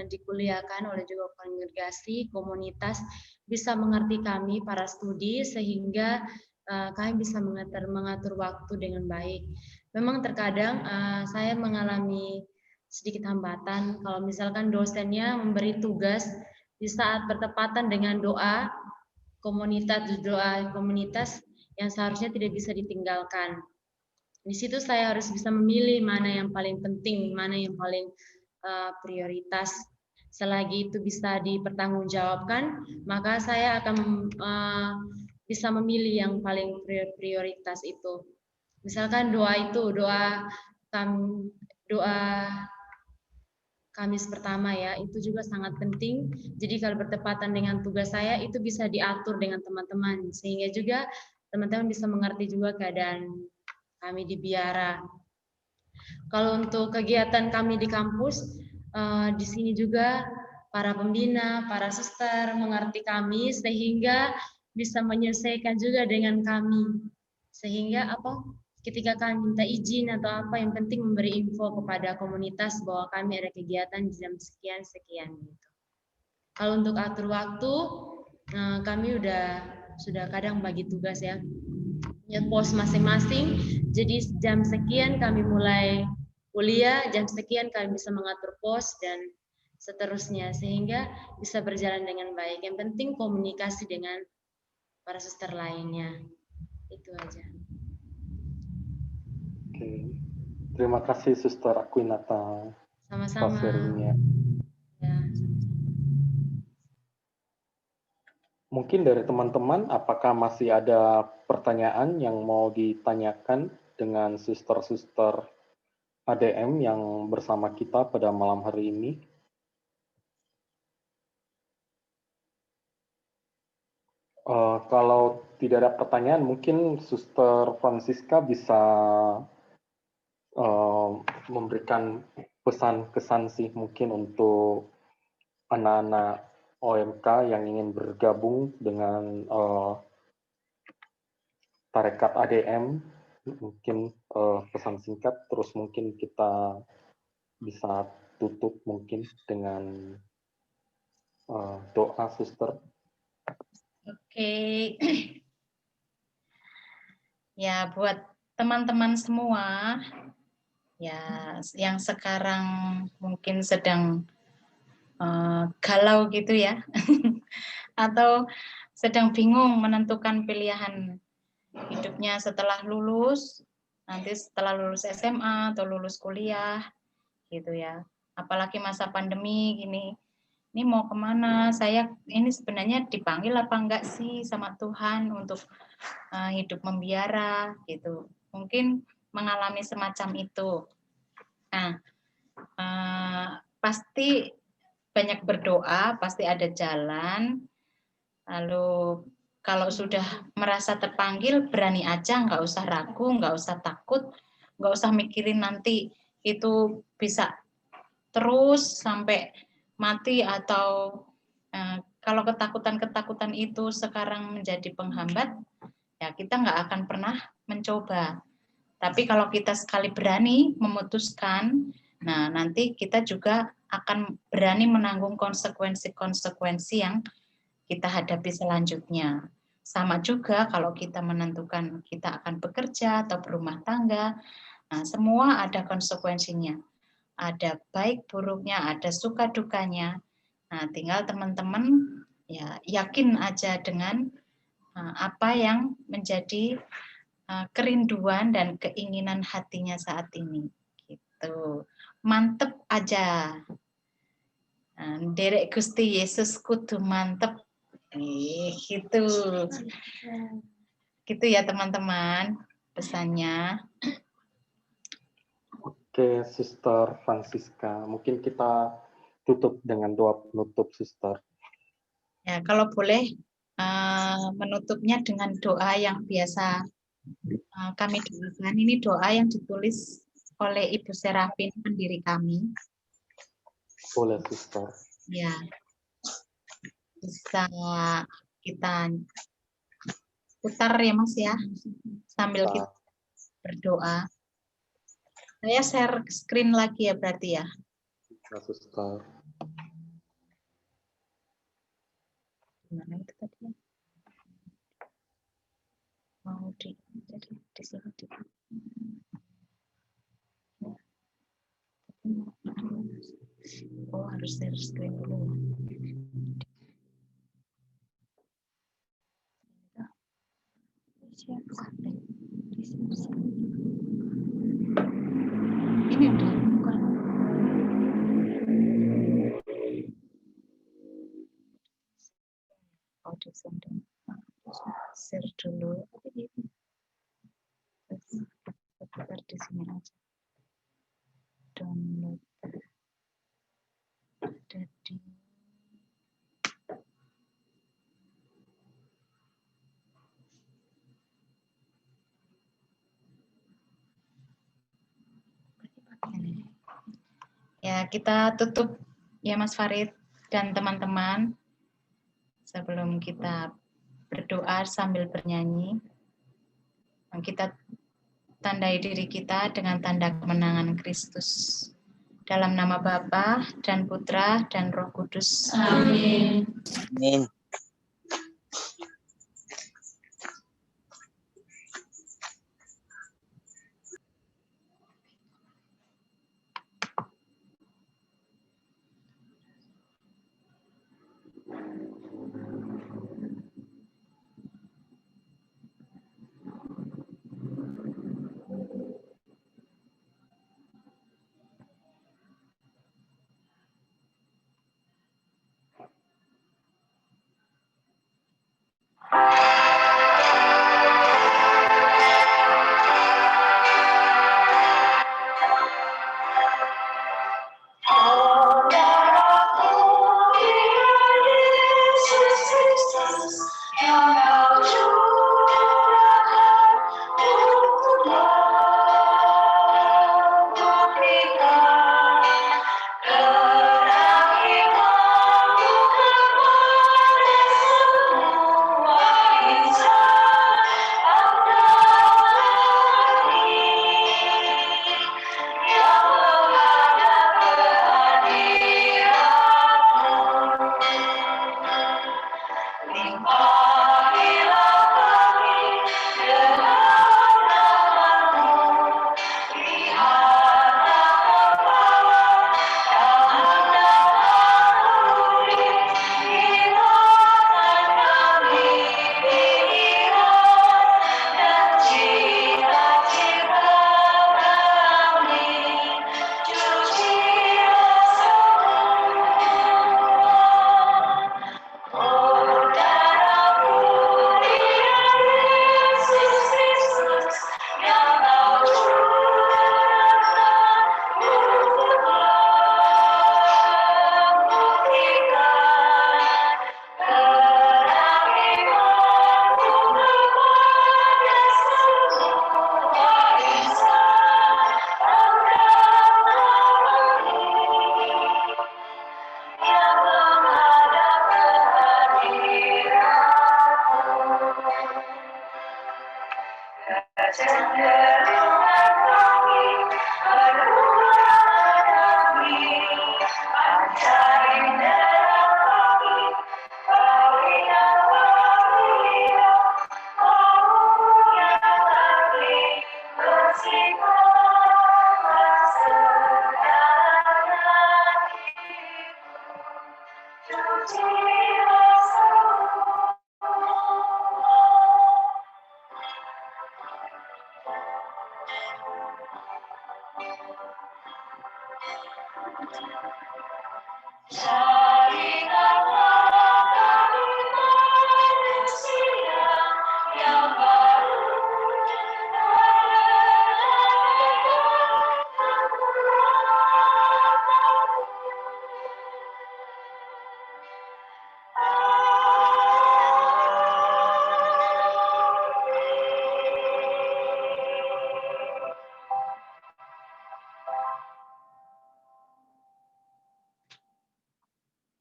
dikuliahkan oleh juga kongregasi, komunitas bisa mengerti kami para studi sehingga kami bisa mengatur waktu dengan baik. Memang terkadang saya mengalami sedikit hambatan kalau misalkan dosennya memberi tugas di saat bertepatan dengan doa komunitas yang seharusnya tidak bisa ditinggalkan. Di situ saya harus bisa memilih mana yang paling penting, mana yang paling prioritas. Selagi itu bisa dipertanggungjawabkan, maka saya akan bisa memilih yang paling prioritas itu. Misalkan doa Kamis pertama ya, itu juga sangat penting. Jadi kalau bertepatan dengan tugas saya, itu bisa diatur dengan teman-teman, sehingga juga teman-teman bisa mengerti juga keadaan kami di biara. Kalau untuk kegiatan kami di kampus, di sini juga para pembina, para suster mengerti kami sehingga bisa menyelesaikan juga dengan kami. Sehingga ketika kami minta izin atau yang penting memberi info kepada komunitas bahwa kami ada kegiatan di jam sekian gitu. Kalau untuk atur waktu, kami sudah kadang bagi tugas ya. Pos masing-masing, jadi jam sekian kami mulai kuliah, jam sekian kami bisa mengatur pos dan seterusnya sehingga bisa berjalan dengan baik. Yang penting komunikasi dengan para suster lainnya. Itu aja. Oke. Terima kasih Suster Aquinata. Sama-sama. Ya. Mungkin dari teman-teman, apakah masih ada pertanyaan yang mau ditanyakan dengan suster-suster ADM yang bersama kita pada malam hari ini? Kalau tidak ada pertanyaan, mungkin Suster Francisca bisa memberikan pesan-kesan sih mungkin untuk anak-anak OMK yang ingin bergabung dengan tarekat ADM, mungkin pesan singkat, terus mungkin kita bisa tutup mungkin dengan doa, Suster. Oke. Ya, buat teman-teman semua ya yang sekarang mungkin sedang galau gitu ya, atau sedang bingung menentukan pilihan hidupnya setelah lulus, nanti setelah lulus SMA atau lulus kuliah gitu ya. Apalagi masa pandemi gini, ini mau kemana? Saya ini sebenarnya dipanggil apa enggak sih sama Tuhan untuk hidup membiara gitu. Mungkin mengalami semacam itu. Nah, pasti banyak berdoa, pasti ada jalan. Lalu kalau sudah merasa terpanggil, berani aja, nggak usah ragu, nggak usah takut, nggak usah mikirin nanti itu bisa terus sampai mati atau kalau ketakutan-ketakutan itu sekarang menjadi penghambat, ya kita nggak akan pernah mencoba. Tapi kalau kita sekali berani memutuskan, nah nanti kita juga akan berani menanggung konsekuensi-konsekuensi yang kita hadapi selanjutnya. Sama juga kalau kita menentukan kita akan bekerja atau berumah tangga, nah semua ada konsekuensinya. Ada baik buruknya, ada suka dukanya. Nah, tinggal teman-teman ya yakin aja dengan apa yang menjadi kerinduan dan keinginan hatinya saat ini. Gitu. Mantep aja. Derek Gusti Yesus kudu mantep. Gitu. Gitu ya teman-teman pesannya. Oke, Suster Francisca, mungkin kita tutup dengan doa penutup, Suster. Ya, kalau boleh menutupnya dengan doa yang biasa kami doakan. Ini doa yang ditulis oleh Ibu Serafin, pendiri kami. Boleh, Suster. Ya, bisa kita putar ya Mas ya, sambil kita berdoa. Saya share screen lagi ya berarti ya. Ya, Suster. Gimana itu tadi? Mau di sini di. Oh, harus share screen dulu. Ini udah bukan. Oh, di sini. Share dulu. Putar di sini aja. Download. Jadi ya, kita tutup ya Mas Farid dan teman-teman sebelum kita berdoa sambil bernyanyi. Kita tandai diri kita dengan tanda kemenangan Kristus. Dalam nama Bapa dan Putra dan Roh Kudus. Amin. Amin.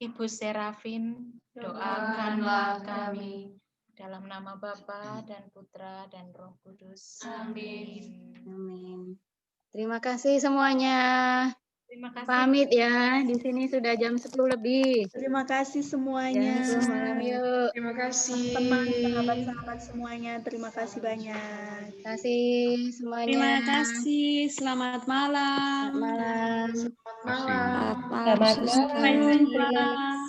Ibu Serafin, doakanlah kami dalam nama Bapa dan Putra dan Roh Kudus. Amin. Amin. Terima kasih semuanya. Terima kasih. Pamit ya. Di sini sudah jam 10 lebih. Terima kasih semuanya. Jam 10 malam yuk. Terima kasih. Teman, sahabat-sahabat semuanya, terima kasih banyak. Terima kasih semuanya. Terima kasih. Selamat malam. Selamat malam. Selamat malam. Selamat malam. Sampai jumpa.